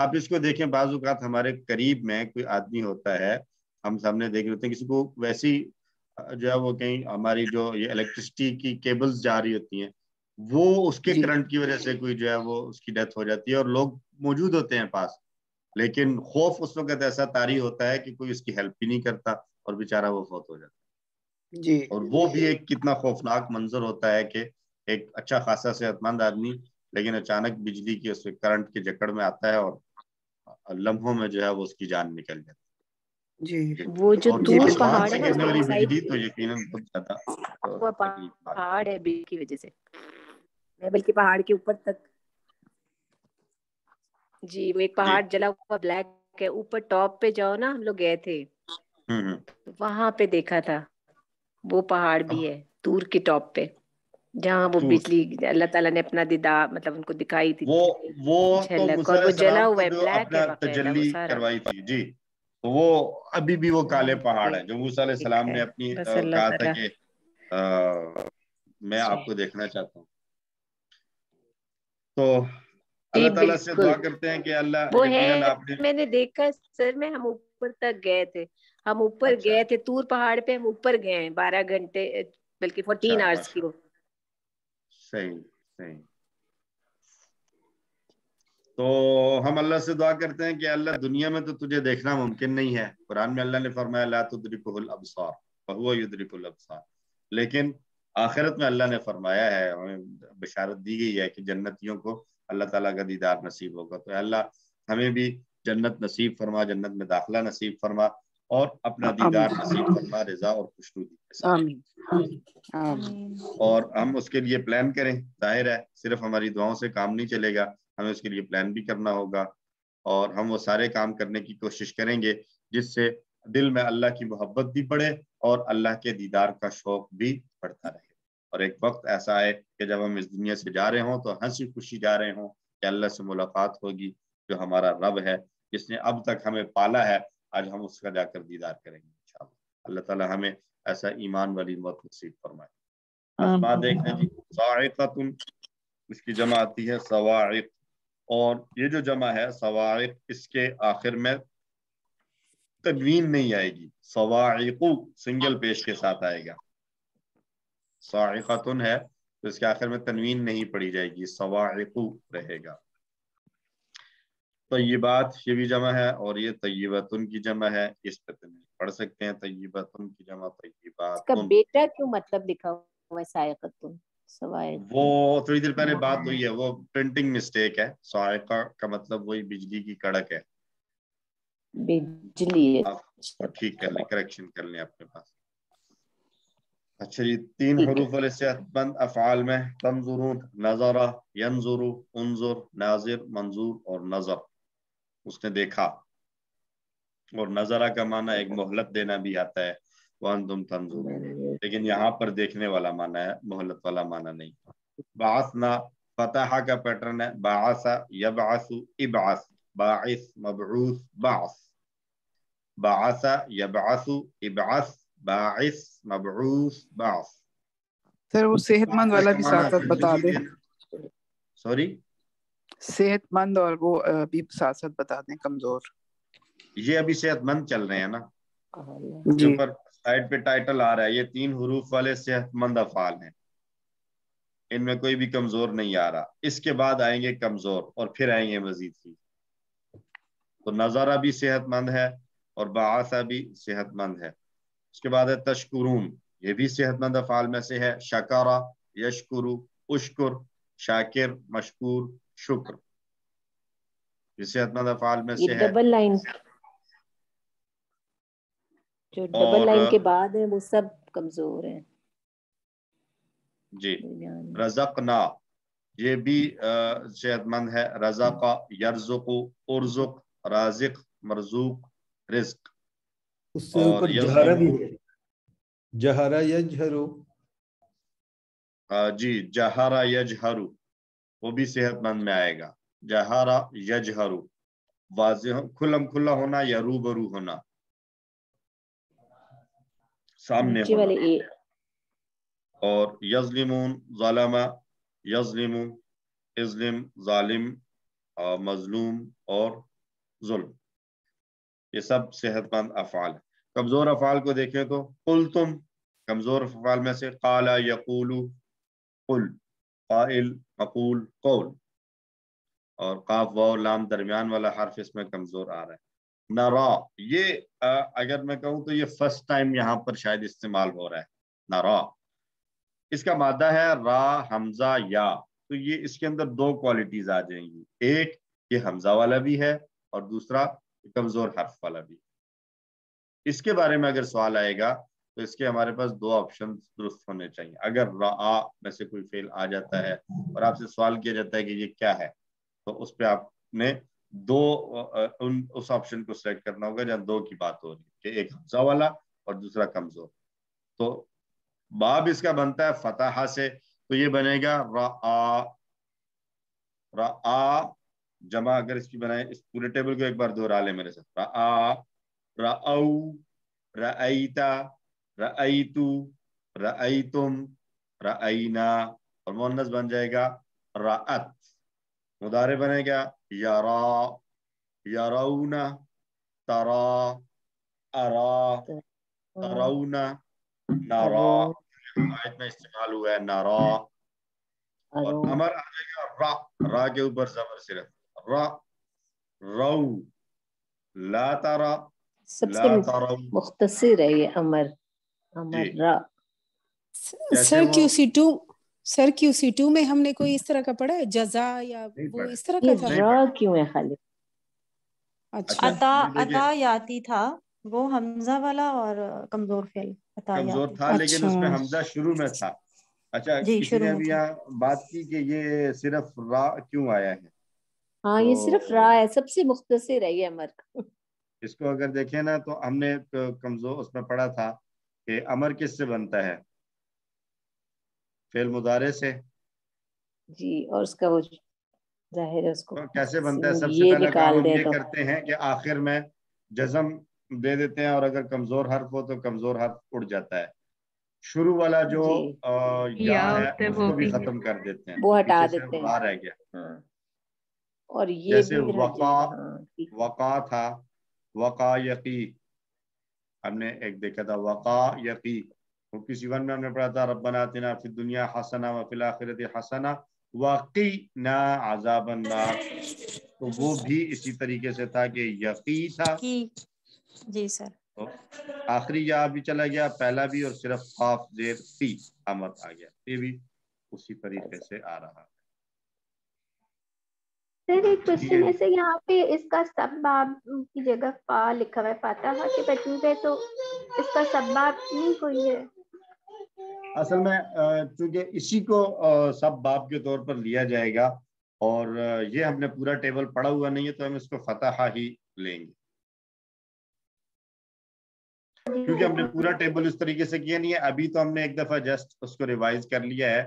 Speaker 1: آپ اس کو دیکھیں، بعض اوقات ہمارے قریب میں کوئی آدمی ہوتا ہے، ہم سامنے دیکھ رہے ہوتے ہیں، کسی کو ویسی جو ہے وہ کہیں ہماری جو یہ الیکٹرسٹی کی کیبلز جا رہی ہوتی ہیں، وہ اس کے کرنٹ کی وجہ سے کوئی جو ہے وہ اس کی ڈیتھ ہو جاتی ہے اور لوگ موجود ہوتے ہیں پاس، لیکن خوف اس وقت ایسا طاری ہوتا ہے کہ کوئی اس کی ہیلپ بھی نہیں کرتا اور بیچارہ وہ فوت ہو جاتا ہے
Speaker 4: جی.
Speaker 1: اور وہ بھی ایک کتنا خوفناک منظر ہوتا ہے کہ ایک اچھا خاصا صحت مند آدمی لیکن اچانک بجلی کی اس کرنٹ کے جکڑ میں آتا ہے اور لمحوں میں جو ہے وہ اس کی جان نکل جاتی ہے.
Speaker 11: جی وہ جو دور پہاڑ ہے نا
Speaker 1: بجلی تو یقیناً بہت زیادہ
Speaker 11: وہ پہاڑ ہے بجلی کی وجہ سے، میں بلکہ پہاڑ کے اوپر تک، جی وہ ایک پہاڑ جلا ہوا بلیک ہے، اوپر ٹاپ پہ جاؤ نا، ہم لوگ گئے تھے وہاں پہ دیکھا تھا، وہ پہاڑ بھی ہے دور کے ٹاپ پہ جہاں وہ بجلی اللہ تعالیٰ نے اپنا دیدار مطلب ان کو دکھائی تھی
Speaker 1: وہ تو
Speaker 11: جھلک،
Speaker 1: موسیٰ
Speaker 11: اور
Speaker 1: علیہ
Speaker 11: وہ جلا
Speaker 1: السلام
Speaker 11: ہوا
Speaker 1: کو
Speaker 11: ہے،
Speaker 1: جو
Speaker 11: بلیک ہے
Speaker 1: اپنا
Speaker 11: باقاعدہ وہ
Speaker 1: تجلی
Speaker 11: سارا.
Speaker 1: کروائی تھی، جی وہ ابھی بھی وہ کالے پہاڑ ہے جو موسیٰ علیہ السلام نے اپنی
Speaker 11: بس اللہ
Speaker 1: کہا تھا
Speaker 11: تعالیٰ
Speaker 1: کہ میں آپ کو دیکھنا چاہتا ہوں. تو اللہ تعالیٰ سے دعا کرتے ہیں کہ اللہ
Speaker 11: وہ
Speaker 1: یقیناً
Speaker 11: ہے،
Speaker 1: آپ نے،
Speaker 11: میں نے دیکھا سر میں، ہم اوپر تک گئے تھے، ہم اوپر گئے تھے طور پہاڑ پہ، ہم اوپر گئے ہیں 12 گھنٹے بلکہ 14 آورس کی وہ.
Speaker 1: صحیح صحیح. تو ہم اللہ سے دعا کرتے ہیں کہ اللہ دنیا میں تو تجھے دیکھنا ممکن نہیں ہے، قرآن میں اللہ نے فرمایا لا تدرکہ الابصار وہو یدرک الابصار، لیکن آخرت میں اللہ نے فرمایا ہے، ہمیں بشارت دی گئی ہے کہ جنتیوں کو اللہ تعالیٰ کا دیدار نصیب ہوگا. تو اللہ ہمیں بھی جنت نصیب فرما، جنت میں داخلہ نصیب فرما اور اپنا دیدار نصیب فرما رضا اور خوشنودی کے ساتھ. اور ہم اس کے لیے پلان کریں، ظاہر ہے صرف ہماری دعاؤں سے کام نہیں چلے گا، ہمیں اس کے لیے پلان بھی کرنا ہوگا اور ہم وہ سارے کام کرنے کی کوشش کریں گے جس سے دل میں اللہ کی محبت بھی بڑھے اور اللہ کے دیدار کا شوق بھی بڑھتا رہے. اور ایک وقت ایسا آئے کہ جب ہم اس دنیا سے جا رہے ہوں تو ہنسی خوشی جا رہے ہوں کہ اللہ سے ملاقات ہوگی جو ہمارا رب ہے جس نے اب تک ہمیں پالا ہے، آج ہم اس کا جا کر دیدار کریں گے انشاءاللہ. اللہ تعالی ہمیں ایسا ایمان والی موت نصیب فرمائے. اسماء دیکھ لیں جی، صاعقۃ اس کی جمع آتی ہے صواعق، اور یہ جو جمع ہے صواعق اس کے آخر میں تنوین نہیں آئے گی، صواعق سنگل پیش کے ساتھ آئے گا. صاعقۃ ہے تو اس کے آخر میں تنوین نہیں پڑی جائے گی، صواعق رہے گا. طیبات یہ بھی جمع ہے اور یہ طیبتن کی جمع ہے، اس پہ تنوین پڑھ سکتے ہیں، طیبتن کی جمع طیبات.
Speaker 11: اس کا بیٹا کیوں مطلب لکھا ہوا ہے صاعقۃ؟
Speaker 1: وہ تھوڑی دیر پہلے بات ہوئی ہے، وہ پرنٹنگ مسٹیک ہے. صاعقہ کا مطلب وہی بجلی کی کڑک ہے،
Speaker 11: بجلی ہے.
Speaker 1: آپ ٹھیک کر لیں، کریکشن کر لیں اپنے پاس. اچھا جی، 3 حروف والے صحت مند افعال میں تنظرون، نظر، ینظر، انظر، ناظر، منظور اور نظر، اس نے دیکھا. اور نظرہ کا معنی ایک مہلت دینا بھی آتا ہے، وانتم تنظرون، لیکن یہاں پر دیکھنے والا معنی ہے، مہلت والا معنی نہیں. بعثنا فتح کا پیٹرن ہے، بعث یبعث ابعث، باعث مبعوث بعث، بعث یبعث ابعث، باعث مبعوث بعث.
Speaker 4: سر وہ صحت مند والا بھی ساتھ ساتھ بتا دیں.
Speaker 1: سوری،
Speaker 4: صحت مند اور وہ بھی ساتھ ساتھ بتا دیں. کمزور
Speaker 1: یہ ابھی صحت مند چل رہے ہیں نا
Speaker 4: جی.
Speaker 1: اوپر سائڈ پہ ٹائٹل آ رہا ہے، یہ 3 حروف والے صحت مند افعال ہیں، ان میں کوئی بھی کمزور نہیں آ رہا. اس کے بعد آئیں گے کمزور اور پھر آئیں گے مزید ہی. تو نظارہ بھی صحت مند ہے اور بعثہ بھی صحت مند ہے. اس کے بعد ہے تشکرون، یہ بھی صحت مند افعال میں سے ہے. شکرہ، یشکرو، اشکر، شاکر، مشکور، شکر، یہ صحت مند افعال میں سے
Speaker 11: یہ
Speaker 1: ہے.
Speaker 11: ڈبل لائن جو ڈبل لائن کے بعد ہے وہ سب کمزور ہیں.
Speaker 1: جی، رزقنا یہ بھی صحت مند ہے. رزق، یرزق، ارزق، رازق، مرزوق، رزق.
Speaker 10: اس سے اوپر جہرہ بھی ہے، جہرہ یجہرو.
Speaker 1: جی، جہرہ یجہرو وہ بھی صحت مند میں آئے گا. جہرہ یجہرو، واضح کھلم کھلا ہونا یا روبرو ہونا، سامنے
Speaker 11: نیچے
Speaker 1: ہونا.
Speaker 11: والے اے.
Speaker 1: اور یظلمون، ظلم، یظلم، اظلم، ظالم، مظلوم اور ظلم. یہ سب صحت مند افعال ہے. کمزور افعال کو دیکھیں تو قلتم کمزور افعال میں سے، قال یقول قل، قائل مقول قول، اور قاف واو لام درمیان والا حرف اس میں کمزور آ رہا ہے. نرا، یہ اگر میں کہوں تو یہ فرسٹ ٹائم یہاں پر شاید استعمال ہو رہا ہے. نرا اس کا مادہ ہے را حمزہ یا، تو یہ اس کے اندر دو کوالٹیز آ جائیں گی، ایک یہ حمزہ والا بھی ہے اور دوسرا کمزور حرف والا بھی. اس کے بارے میں اگر سوال آئے گا تو اس کے ہمارے پاس دو آپشن درست ہونے چاہیے. اگر را میں سے کوئی فعل آ جاتا ہے اور آپ سے سوال کیا جاتا ہے کہ یہ کیا ہے، تو اس پہ آپ نے اس آپشن کو سلیکٹ کرنا ہوگا جہاں دو کی بات ہو رہی ہے، کہ ایک حمزہ والا اور دوسرا کمزور. تو باب اس کا بنتا ہے فتحہ سے، تو یہ بنے گا را. را جمع اگر اس کی بنائیں، اس پورے ٹیبل کو ایک بار دوہرا لیں میرے ساتھ. را، رأو، رأیتا، رأیتو، رأیتم، رأینا، اور مؤنث بن جائے گا رأت. مضارع بنے گا یرا، یرون، ترا، ارا، ترون، نرا. آیت میں استعمال ہوا ہے نرا. اور امر آ جائے گا را، را کے اوپر زبر صرف، را، رو، لا ترا،
Speaker 11: سب سے مختصر ہے یہ امر، امر را.
Speaker 12: سر کیو سی ٹو میں ہم نے کوئی اس طرح کا پڑھا ہے جزا یا وہ اس طرح کا تھا؟
Speaker 11: را کیوں ہے خالی؟
Speaker 8: عطا، عطا یاتی تھا وہ حمزہ والا اور کمزور فعل
Speaker 1: کمزور تھا، لیکن اس میں حمزہ شروع میں تھا. اچھا کسی نے ابھی یہاں بات کی کہ یہ صرف را کیوں آیا ہے.
Speaker 11: ہاں یہ صرف را ہے، سب سے مختصر ہے یہ امر.
Speaker 1: اس کو اگر دیکھیں نا تو ہم نے کمزور اس میں پڑھا تھا کہ امر کس سے بنتا ہے؟ فعل مضارع سے.
Speaker 11: جی، اور اس کا وہ ظاہر ہے اس کو
Speaker 1: کیسے بنتا ہے؟ سب سے پہلا کام ہم یہ کرتے ہیں کہ آخر میں جزم دے دیتے ہیں، اور اگر کمزور حرف ہو تو کمزور حرف اڑ جاتا ہے. شروع والا جو یا ہے اس کو بھی ختم کر دیتے ہیں،
Speaker 11: وہ ہٹا دیتے ہیں،
Speaker 1: رہ گیا.
Speaker 11: اور یہ
Speaker 1: جیسے
Speaker 11: بھی
Speaker 1: وقا، وقا تھا، وقا یقی، ہم نے ایک دیکھا تھا وقا یقی. کسی ون میں ہم نے پڑھا تھا ربنا آتنا فی الدنیا حسنہ وفی الآخرۃ حسنہ وقنا عذاب النار. تو وہ بھی اسی طریقے سے تھا کہ یقی تھا.
Speaker 8: جی سر.
Speaker 1: آخری یا بھی چلا گیا، پہلا بھی، اور صرف قاف زیر تی آمد آ گیا. یہ بھی اسی طریقے سے آ رہا ہے.
Speaker 9: سر ایک کوشچن ایسے یہاں پہ اس کا سباب کی جگہ فا لکھا ہوا ہے، فاتحہ کے ترتیب ہے، تو اس کا سباب نہیں کوئی ہے؟
Speaker 1: اصل میں چونکہ اسی کو سب باب کے طور پر لیا جائے گا، اور یہ ہم نے پورا ٹیبل پڑھا ہوا نہیں ہے، تو ہم اس کو فتحہ ہی لیں گے، کیونکہ ہم نے پورا ٹیبل اس طریقے سے کیا نہیں ہے. ابھی تو ہم نے ایک دفعہ جسٹ اس کو ریوائز کر لیا ہے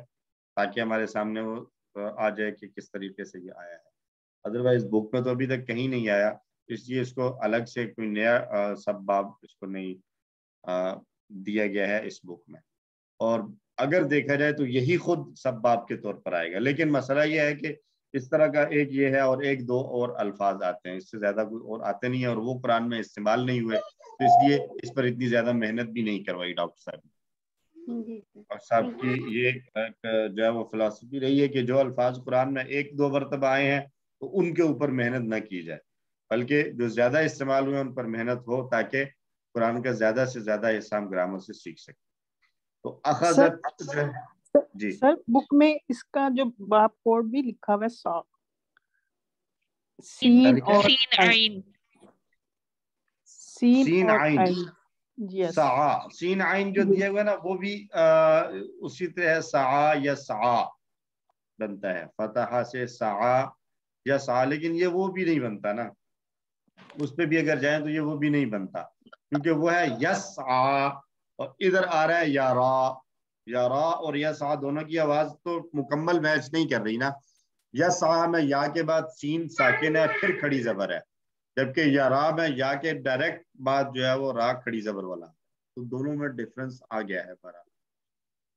Speaker 1: تاکہ ہمارے سامنے وہ آ جائے کہ کس طریقے سے یہ آیا ہے. ادروائز بک میں تو ابھی تک کہیں نہیں آیا، اس لیے اس کو الگ سے کوئی نیا سب باب اس کو نہیں دیا گیا ہے اس بک میں. اور اگر دیکھا جائے تو یہی خود سب باب کے طور پر آئے گا، لیکن مسئلہ یہ ہے کہ اس طرح کا ایک یہ ہے اور ایک دو اور الفاظ آتے ہیں، اس سے زیادہ کوئی اور آتے نہیں ہیں، اور وہ قرآن میں استعمال نہیں ہوئے، تو اس لیے اس پر اتنی زیادہ محنت بھی نہیں کروائی ڈاکٹر صاحب نے. اور صاحب کی یہ جو ہے وہ فلسفی رہی ہے کہ جو الفاظ قرآن میں ایک دو مرتبہ آئے ہیں تو ان کے اوپر محنت نہ کی جائے، بلکہ جو زیادہ استعمال ہوئے ان پر محنت ہو، تاکہ قرآن کا زیادہ سے زیادہ حصہ ہم گرامر سے سیکھ سکیں. تو اخذت جی
Speaker 3: سر بک میں اس کا جو باب کوڈ بھی لکھا ہوا ہے سا، سین اور عین، سین اور عین.
Speaker 1: سعا، سین عین جو دیا ہوا ہے نا وہ بھی اسی طرح سعا یا سعا بنتا ہے، فتحہ سے سعا یا سعا، لیکن یہ وہ بھی نہیں بنتا نا، اس پہ بھی اگر جائیں تو یہ وہ بھی نہیں بنتا، کیونکہ وہ ہے یسعا، اور ادھر آ رہا ہے یارا. یارا اور یسعا دونوں کی آواز تو مکمل میچ نہیں کر رہی نا. یسعا میں یا کے بعد سین ساکن ہے پھر کھڑی زبر ہے، جبکہ یارا میں یا کے ڈائریکٹ بات جو ہے وہ را کھڑی زبر والا، تو دونوں میں ڈفرنس آ گیا ہے بڑا،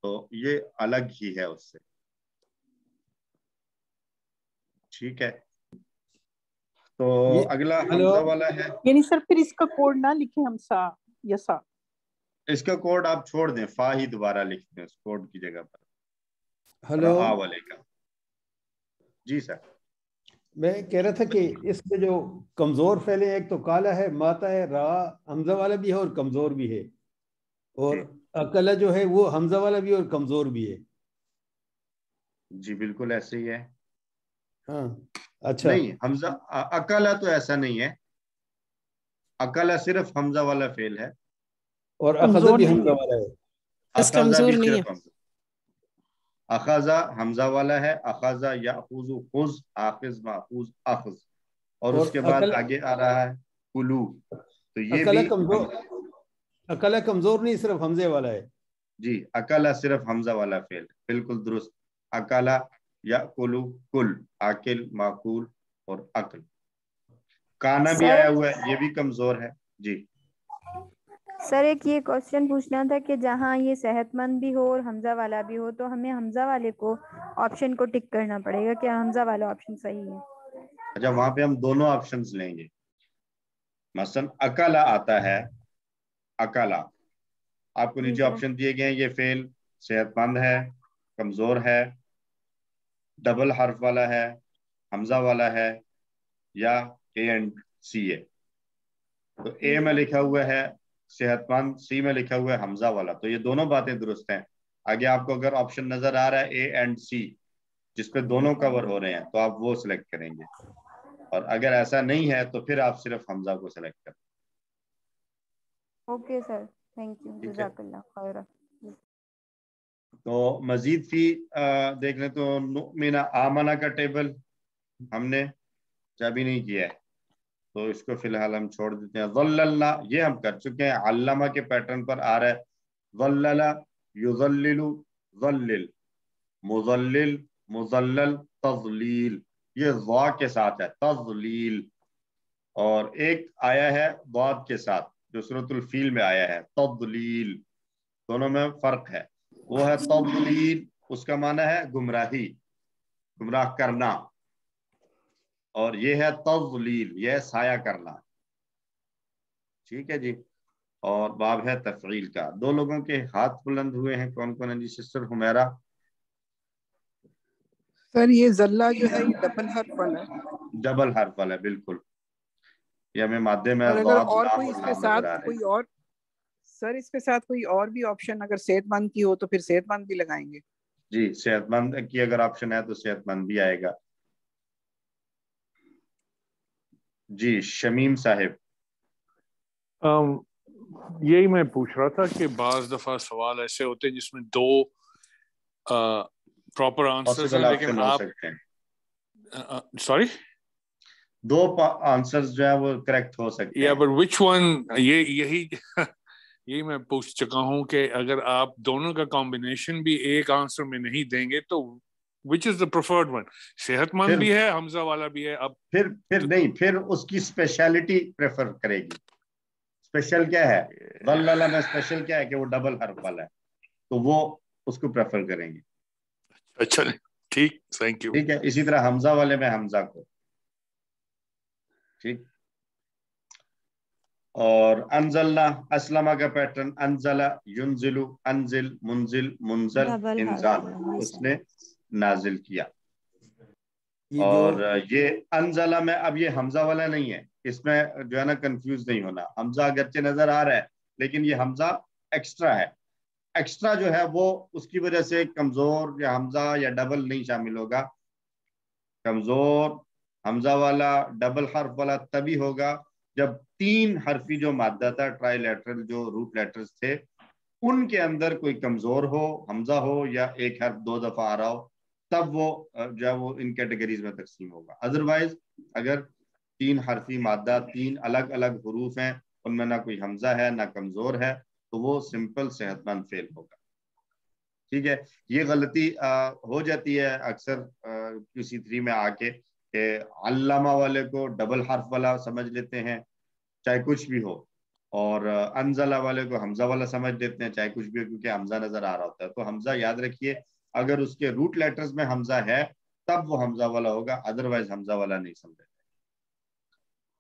Speaker 1: تو یہ الگ ہی ہے اس سے. ٹھیک ہے. تو اگلا حمزہ والا ہے،
Speaker 3: یعنی سر پھر اس کا کوڈ نہ لکھیں ہم سا یا سا،
Speaker 1: اس کا کوڈ آپ چھوڑ دیں، فا ہی دوبارہ لکھ دیں اس کوڈ کی جگہ پر،
Speaker 10: ہلو
Speaker 1: آ والے کا۔ جی سر،
Speaker 10: میں کہہ رہا تھا کہ اس میں جو کمزور فعل ہے، ایک تو کالا ہے، ماتا ہے، را حمزہ والا بھی ہے اور کمزور بھی ہے، اور اکلا جو ہے وہ حمزہ والا بھی اور کمزور بھی ہے۔
Speaker 1: جی بالکل ایسے ہی ہے۔
Speaker 10: ہاں اچھا،
Speaker 1: نہیں، حمزہ اکلا تو ایسا نہیں ہے، اکلا صرف حمزہ والا فعل ہے،
Speaker 10: اور اخذ بھی حمزہ والا ہے،
Speaker 1: اخذہ بھی صرف حمزہ، اخذہ حمزہ والا ہے، اخذہ یاخذ خذ، آخذ ماخوذ اخذ، اور اس کے بعد آگے آ رہا ہے کلو، تو یہ بھی
Speaker 10: اکلا کمزور نہیں، صرف حمزے والا ہے۔
Speaker 1: جی اکلا صرف حمزہ والا فعل، بالکل درست، اکلا یاکلو کل، آکل ماکول اور عقل، کانا بھی آیا ہوا ہے، یہ بھی کمزور ہے۔ جی
Speaker 8: سر ایک یہ کوشچن پوچھنا تھا کہ جہاں یہ صحت مند بھی ہو اور حمزہ والا بھی ہو تو ہمیں حمزہ والے کو آپشن کو ٹک کرنا پڑے گا، کیا حمزہ والا آپشن صحیح ہے؟
Speaker 1: اچھا، وہاں پہ ہم دونوں آپشنز لیں گے، مثلا اکلا آتا ہے، اکلا آپ کو نیچے آپشن دیے گئے ہیں، یہ فعل صحت مند ہے، کمزور ہے، ڈبل حرف والا ہے، حمزہ والا ہے، یا اے اینڈ سی ہے۔ تو اے میں لکھا ہوا ہے صحت مند، سی میں لکھا ہوا ہے حمزہ والا، تو یہ دونوں باتیں درست ہیں۔ آگے آپ کو اگر آپشن نظر آ رہا ہے اے اینڈ سی جس پہ دونوں کور ہو رہے ہیں تو آپ وہ سلیکٹ کریں گے، اور اگر ایسا نہیں ہے تو پھر آپ صرف حمزہ کو سلیکٹ کریں۔
Speaker 8: اوکے سر، تھینک یو، جزاک اللہ خیر۔
Speaker 1: تو مزید فی دیکھ لیں تو نؤمن آمنہ کا ٹیبل ہم نے ابھی نہیں کیا ہے، تو اس کو فی الحال ہم چھوڑ دیتے ہیں۔ ظللنا یہ ہم کر چکے ہیں، علامہ کے پیٹرن پر آ رہا ہے، ظلل یظلل ظلل، مظلل مظلل تظلیل، یہ ضا کے ساتھ ہے تظلیل، اور ایک آیا ہے ضاد کے ساتھ جو سورۃ الفیل میں آیا ہے تضلیل، دونوں میں فرق ہے، وہ ہے تضلیل، اس کا معنی ہے گمراہی، گمراہ کرنا، اور یہ ہے تضلیل، یہ ہے سایہ کرنا، ٹھیک ہے جی۔ اور باب ہے تفعیل کا۔ دو لوگوں کے ہاتھ بلند ہوئے ہیں، کون کون ہے جی؟ سسٹر حمیرہ۔
Speaker 4: سر یہ زلہ جو ہے یہ ڈبل حرف والا ہے،
Speaker 1: ڈبل حرف والا ہے، بالکل، یہ ہمیں مادے میں
Speaker 4: اور اگر
Speaker 1: ضاد
Speaker 4: اور
Speaker 1: لام
Speaker 4: کوئی
Speaker 1: اور
Speaker 4: اس کے
Speaker 1: لام نظر
Speaker 4: ساتھ
Speaker 1: آ رہے
Speaker 4: کوئی
Speaker 1: ہیں۔
Speaker 4: اور سر اس کے ساتھ کوئی اور بھی آپشن اگر صحت مند کی ہو تو پھر صحت مند بھی لگائیں گے؟
Speaker 1: جی صحت مند کی اگر آپشن ہے تو صحت مند بھی آئے گا۔ جی شمیم صاحب۔
Speaker 13: یہی میں پوچھ رہا تھا کہ بعض دفعہ سوال ایسے ہوتے ہیں جس میں دو پراپر آنسرز ہیں لیکن آپ سوری
Speaker 1: دو آنسرز جو ہیں وہ کریکٹ ہو سکتے ہیں،
Speaker 13: بٹ وچ ون، یہی میں پوچھ چکا ہوں کہ اگر آپ دونوں کا کمبینیشن بھی ایک آنسر میں نہیں دیں گے تو which is the preferred one؟ صحت مند بھی ہے، حمزہ والا بھی ہے، اب
Speaker 1: پھر نہیں، پھر اس کی اسپیشلٹی پریفر کرے گی۔ اسپیشل کیا ہے؟ ظللہ میں اسپیشل کیا ہے کہ وہ ڈبل حرف والا ہے، تو وہ اس کو پریفر کریں گے۔
Speaker 13: اچھا ٹھیک، تھینک یو۔
Speaker 1: ٹھیک ہے، اسی طرح حمزہ والے میں حمزہ کو، ٹھیک۔ اور انزلنا اسلمہ کا پیٹرن، انزل ینزل، انزل منزل منزل انزال، اس نے نازل کیا۔ اور یہ انزلہ میں اب یہ حمزہ والا نہیں ہے، اس میں جو ہے نا کنفیوز نہیں ہونا، حمزہ اگرچہ نظر آ رہا ہے لیکن یہ حمزہ ایکسٹرا ہے، ایکسٹرا جو ہے وہ اس کی وجہ سے کمزور یا حمزہ یا ڈبل نہیں شامل ہوگا۔ کمزور حمزہ والا ڈبل حرف والا تبھی ہوگا جب تین حرفی جو مادہ تھا، ٹرائی لیٹرل جو روٹ لیٹرز تھے، ان کے اندر کوئی کمزور ہو، حمزہ ہو یا ایک حرف دو دفعہ آ رہا ہو، تب وہ جو ہے وہ ان کیٹیگریز میں تقسیم ہوگا۔ ادروائز اگر تین حرفی مادہ، تین الگ الگ حروف ہیں، ان میں نہ کوئی حمزہ ہے نہ کمزور ہے، تو وہ سمپل صحت مند فعل ہوگا۔ ٹھیک ہے، یہ غلطی ہو جاتی ہے اکثر QC3 میں آ کے کہ علامہ والے کو ڈبل حرف والا سمجھ لیتے ہیں چاہے کچھ بھی ہو، اور انزلہ والے کو حمزہ والا سمجھ لیتے ہیں چاہے کچھ بھی ہو، کیونکہ حمزہ نظر آ رہا ہوتا ہے۔ تو حمزہ یاد رکھیے، اگر اس کے روٹ لیٹرز میں حمزہ ہے تب وہ حمزہ والا ہوگا، ادروائز حمزہ والا نہیں سمجھا۔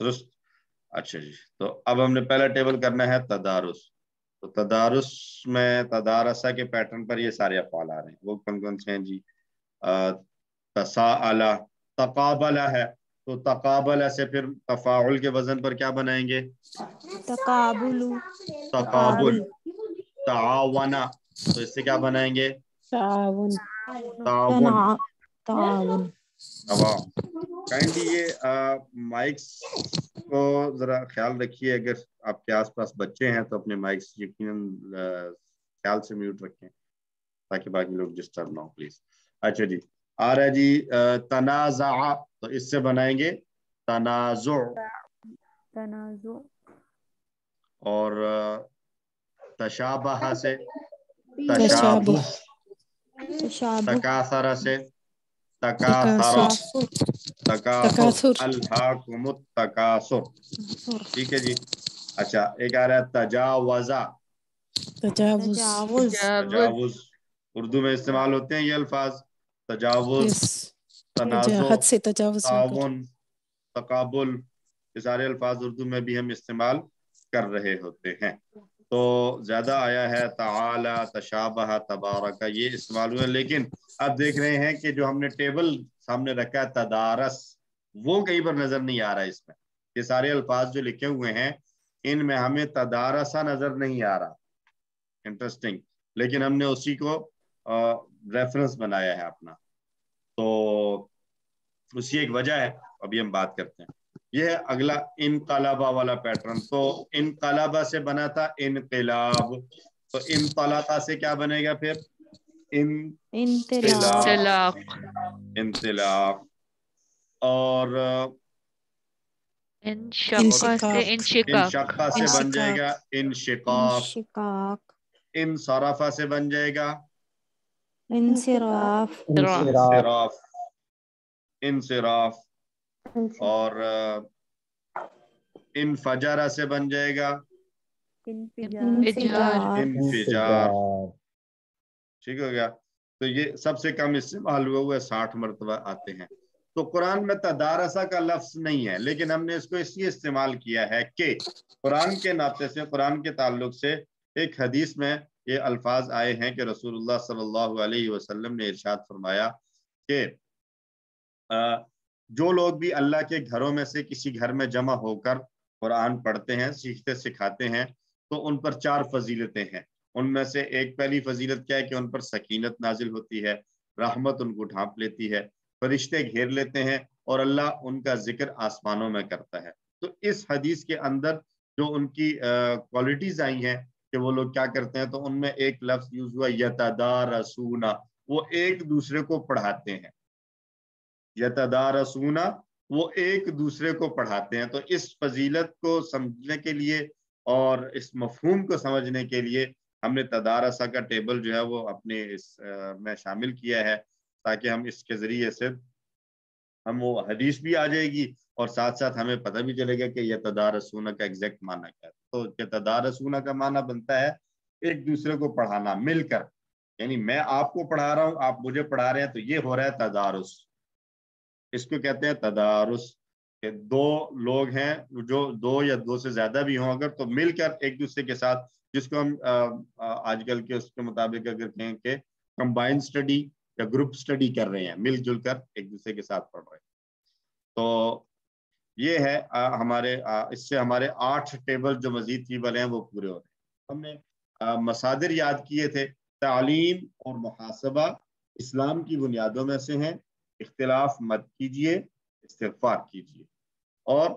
Speaker 1: درست. اچھا جی, تو اب ہم نے پہلا ٹیبل کرنا ہے تدارس. تو تدارس میں تدارسہ کے پیٹرن پر یہ سارے افعال آ رہے ہیں. وہ کون کون سے ہیں جی؟ تساءلہ, تقابلہ ہے, تو تقابلہ سے پھر تفاعل کے وزن پر کیا بنائیں گے؟
Speaker 8: تقابل.
Speaker 1: تقابل. تعاونہ, تو اس سے کیا بنائیں گے؟
Speaker 12: تعاون.
Speaker 1: تعاون.
Speaker 8: تعاون.
Speaker 1: کائنڈلی یہ مائکس کو ذرا خیال رکھیے, اگر آپ کے آس پاس بچے ہیں تو اپنے مائکس یقیناً خیال سے میوٹ رکھیں تاکہ باقی لوگ ڈسٹرب نہ ہو پلیز. اچھا جی, آ رہا ہے جی تنازع, تو اس سے بنائیں گے تنازع.
Speaker 8: تنازع.
Speaker 1: اور تشابہ سے تشابہ. تکاثر سے تکاثر. تکاثر. الہاکم التکاثر. ٹھیک ہے جی. اچھا, ایک آ رہا ہے تجاوزا.
Speaker 12: تجاوز.
Speaker 1: تجاوز اردو میں استعمال ہوتے ہیں یہ الفاظ. تجاوز, تنازع,
Speaker 12: حد سے تجاوز.
Speaker 1: تعاون, تقابل, یہ سارے الفاظ اردو میں بھی ہم استعمال کر رہے ہوتے ہیں. تو زیادہ آیا ہے تعالی, تشابہ, تبارک, یہ استعمال ہوئے. لیکن اب دیکھ رہے ہیں کہ جو ہم نے ٹیبل سامنے رکھا ہے تدارس, وہ کہیں پر نظر نہیں آ رہا ہے. اس میں یہ سارے الفاظ جو لکھے ہوئے ہیں ان میں ہمیں تدارسا نظر نہیں آ رہا. انٹرسٹنگ. لیکن ہم نے اسی کو ریفرنس بنایا ہے اپنا, تو اسی ایک وجہ ہے. ابھی ہم بات کرتے ہیں. یہ ہے اگلا انقلابہ والا پیٹرن. تو انقلابہ سے بنا تھا انقلاب, تو انطلاقہ سے کیا بنے گا پھر؟ انطلاق. انطلاق. اور انشقہ سے بن جائے گا انشقاق. انصرفہ سے بن جائے گا
Speaker 8: انصراف.
Speaker 1: انصراف. انصراف. اور انفجارہ سے بن جائے گا انفجار. ٹھیک ہو گیا. تو یہ سب سے کم استعمال ہوا 60 مرتبہ آتے ہیں. تو قرآن میں تدارسہ کا لفظ نہیں ہے, لیکن ہم نے اس کو اس لیے استعمال کیا ہے کہ قرآن کے ناطے سے, قرآن کے تعلق سے ایک حدیث میں یہ الفاظ آئے ہیں کہ رسول اللہ صلی اللہ علیہ وسلم نے ارشاد فرمایا کہ جو لوگ بھی اللہ کے گھروں میں سے کسی گھر میں جمع ہو کر قرآن پڑھتے ہیں, سیکھتے سکھاتے ہیں, تو ان پر 4 فضیلتیں ہیں. ان میں سے ایک پہلی فضیلت کیا ہے کہ ان پر سکینت نازل ہوتی ہے, رحمت ان کو ڈھانپ لیتی ہے, فرشتے گھیر لیتے ہیں, اور اللہ ان کا ذکر آسمانوں میں کرتا ہے. تو اس حدیث کے اندر جو ان کی کوالٹیز آئی ہیں کہ وہ لوگ کیا کرتے ہیں, تو ان میں ایک لفظ یوز ہوا یتدارسون, وہ ایک دوسرے کو پڑھاتے ہیں. یتدارسون, وہ ایک دوسرے کو پڑھاتے ہیں. تو اس فضیلت کو سمجھنے کے لیے اور اس مفہوم کو سمجھنے کے لیے ہم نے تدارسہ کا ٹیبل جو ہے وہ اپنے اس میں شامل کیا ہے, تاکہ ہم اس کے ذریعے سے ہم وہ حدیث بھی آ جائے گی اور ساتھ ساتھ ہمیں پتہ بھی چلے گا کہ یتدارسون کا ایگزیکٹ معنی کیا ہے. تو یتدارسون کا معنی بنتا ہے ایک دوسرے کو پڑھانا, مل کر. یعنی میں آپ کو پڑھا رہا ہوں, آپ مجھے پڑھا رہے ہیں, تو یہ ہو رہا ہے تدارس. اس کو کہتے ہیں تدارس, کہ 2 لوگ ہیں جو 2 یا 2 سے زیادہ بھی ہوں اگر, تو مل کر ایک دوسرے کے ساتھ, جس کو ہم آج کل کے اس کے مطابق اگر کہیں کہ کمبائن سٹڈی یا گروپ سٹڈی کر رہے ہیں, مل جل کر ایک دوسرے کے ساتھ پڑھ رہے ہیں. تو یہ ہے ہمارے اس سے ہمارے 8 ٹیبل جو مزید ٹیبل ہیں وہ پورے ہو رہے ہیں. ہم نے مصادر یاد کیے تھے. تعلیم اور محاسبہ اسلام کی بنیادوں میں سے ہیں. اختلاف مت کیجیے, استغفار کیجیے, اور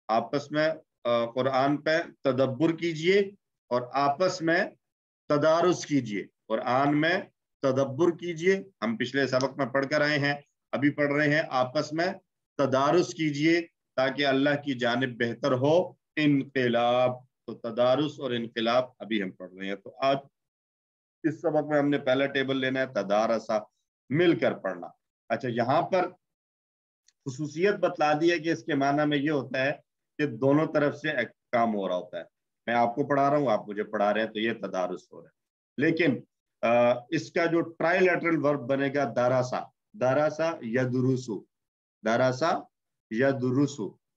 Speaker 1: آپس میں قرآن پہ تدبر کیجیے, اور آپس میں تدارس کیجیے. قرآن میں تدبر کیجیے, ہم پچھلے سبق میں پڑھ کر آئے ہیں, ابھی پڑھ رہے ہیں. آپس میں تدارس کیجیے تاکہ اللہ کی جانب بہتر ہو. انقلاب, تو تدارس اور انقلاب ابھی ہم پڑھ رہے ہیں. تو آج اس سبق میں ہم نے پہلا ٹیبل لینا ہے تدارسہ, مل کر پڑھنا. اچھا, یہاں پر خصوصیت بتلا دی ہے کہ اس کے معنی میں یہ ہوتا ہے کہ دونوں طرف سے کام ہو رہا ہوتا ہے. میں آپ کو پڑھا رہا ہوں, آپ مجھے پڑھا رہے ہیں, تو یہ تدارس ہو رہا ہے. لیکن اس کا جو ٹرائی لیٹرل ورب بنے گا داراسا, داراسا یدرسو, داراسا یدرسو,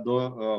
Speaker 1: 2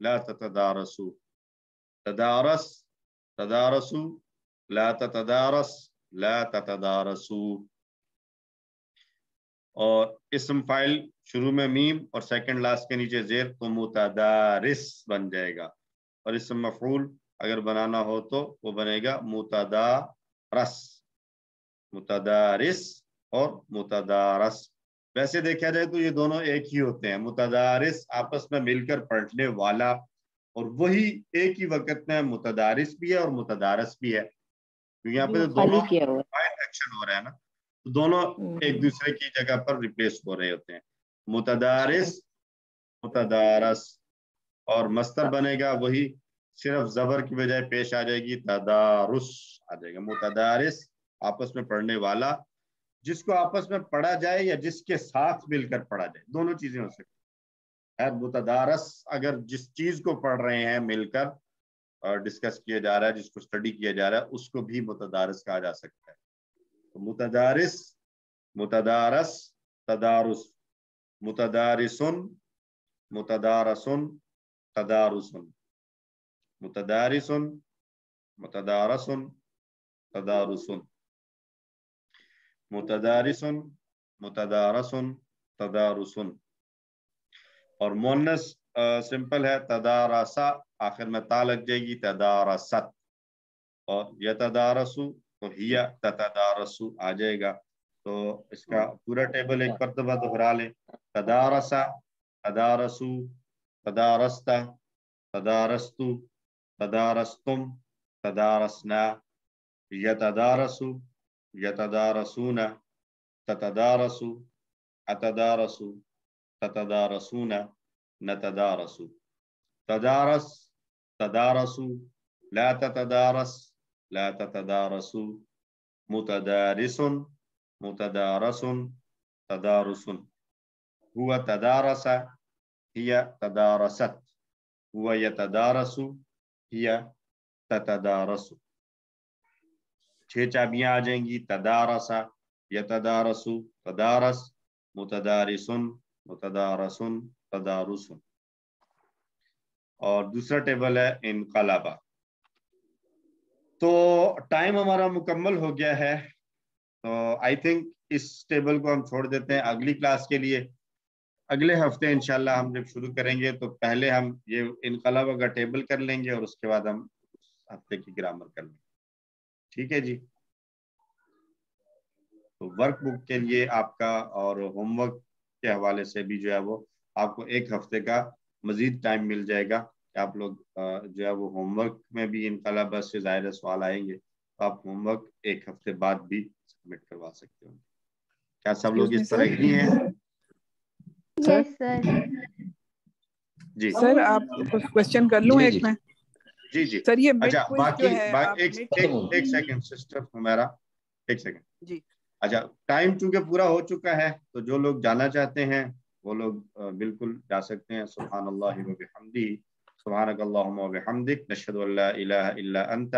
Speaker 1: لا تتدارسوا. تدارس تدارسوا لا تتدارس لا تتدارسوا. اور اسم فاعل شروع میں میم اور سیکنڈ لاسٹ کے نیچے زیر تو متدارس بن جائے گا. اور اسم مفعول اگر بنانا ہو تو وہ بنے گا متدارس. متدارس اور متدارس. ویسے دیکھا جائے تو یہ دونوں ایک ہی ہوتے ہیں. متدارس آپس میں مل کر پڑھنے والا, اور وہی ایک ہی وقت میں متدارس بھی ہے اور متدارس بھی ہے. یہاں پہ دونوں ایکشن ہو رہا ہے نا, تو دونوں ایک دوسرے کی جگہ پر ریپلیس ہو رہے ہوتے ہیں. متدارس متدارس. اور مصدر بنے گا وہی, صرف زبر کی بجائے پیش آ جائے گی تدارس آ جائے گا. متدارس آپس میں پڑھنے والا, جس کو آپس میں پڑھا جائے یا جس کے ساتھ مل کر پڑھا جائے, دونوں چیزیں ہو سکتی ہیں. متدارس اگر جس چیز کو پڑھ رہے ہیں مل کر اور ڈسکس کیا جا رہا ہے, جس کو اسٹڈی کیا جا رہا ہے, اس کو بھی متدارس کہا جا سکتا ہے. تو متدارس متدارس تدارس. متدارسن متدارسن تدارسن. متدارسن متدارسن تدارسن. متدارسن متدارسن تدارسن. اور مونس سمپل ہے تدارسا, آخر میں تا لگ جائے گی تدارست. اور یتدارسو تو ہیا تتدارسو آ جائے گا. تو اس کا پورا ٹیبل ایک مرتبہ دہرا لیں. تدارسا تدارسو تدارستا تدارستو تدارستم تدارسنا. یتدارسو یتدارسون تتدارسو اتدارسو تتدارسون نتدارسو. تدارس تدارسو لا تتدارس لا تتدارسو. متدارس متدارس تدارس. هو تدارس هي تدارست. هو يتدارس هي تتدارس. 6 چابیاں آ جائیں گی. تدارس یتدارس تدارس متدارس متدارس تدارس. اور دوسرا ٹیبل ہے انقلابہ. تو ٹائم ہمارا مکمل ہو گیا ہے, تو آئی تھنک اس ٹیبل کو ہم چھوڑ دیتے ہیں اگلی کلاس کے لیے. اگلے ہفتے انشاءاللہ ہم جب شروع کریں گے تو پہلے ہم یہ انقلابہ کا ٹیبل کر لیں گے, اور اس کے بعد ہم ہفتے کی گرامر کر لیں گے. ٹھیک ہے جی. تو ورک بک کے لیے آپ کا اور ہوم ورک کے حوالے سے بھی جو ہے وہ آپ کو ایک ہفتے کا مزید ٹائم مل جائے گا. آپ لوگ جو ہے وہ ہوم ورک میں بھی انقلابہ سے ظاہر سوال آئیں گے, تو آپ ہوم ورک ایک ہفتے بعد بھی سبمٹ کروا سکتے ہو. کیا سب لوگ اس پر ایگری ہیں؟ جی
Speaker 4: سر آپ کوشچن کر لوں ایک میں.
Speaker 1: جی جی
Speaker 4: سر یہ
Speaker 1: اچھا باقی ایک سیکنڈ سسٹر ہمارا ایک سیکنڈ
Speaker 4: جی.
Speaker 1: اچھا ٹائم چونکہ پورا ہو چکا ہے, تو جو لوگ جانا چاہتے ہیں وہ لوگ بالکل جا سکتے ہیں. سبحان اللہ و بحمدہ سبحانک اللہم و بحمدک نشہد ان لا الہ الا انت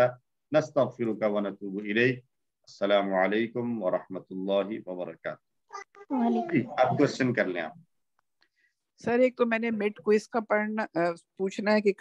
Speaker 1: نستغفرک و نتوب الیک. السلام علیکم ورحمۃ اللہ وبرکاتہ. آپ کوشچن کر لیں. آپ
Speaker 4: سر ایک تو میں نے مڈ کوئز کا پوچھنا ہے کہ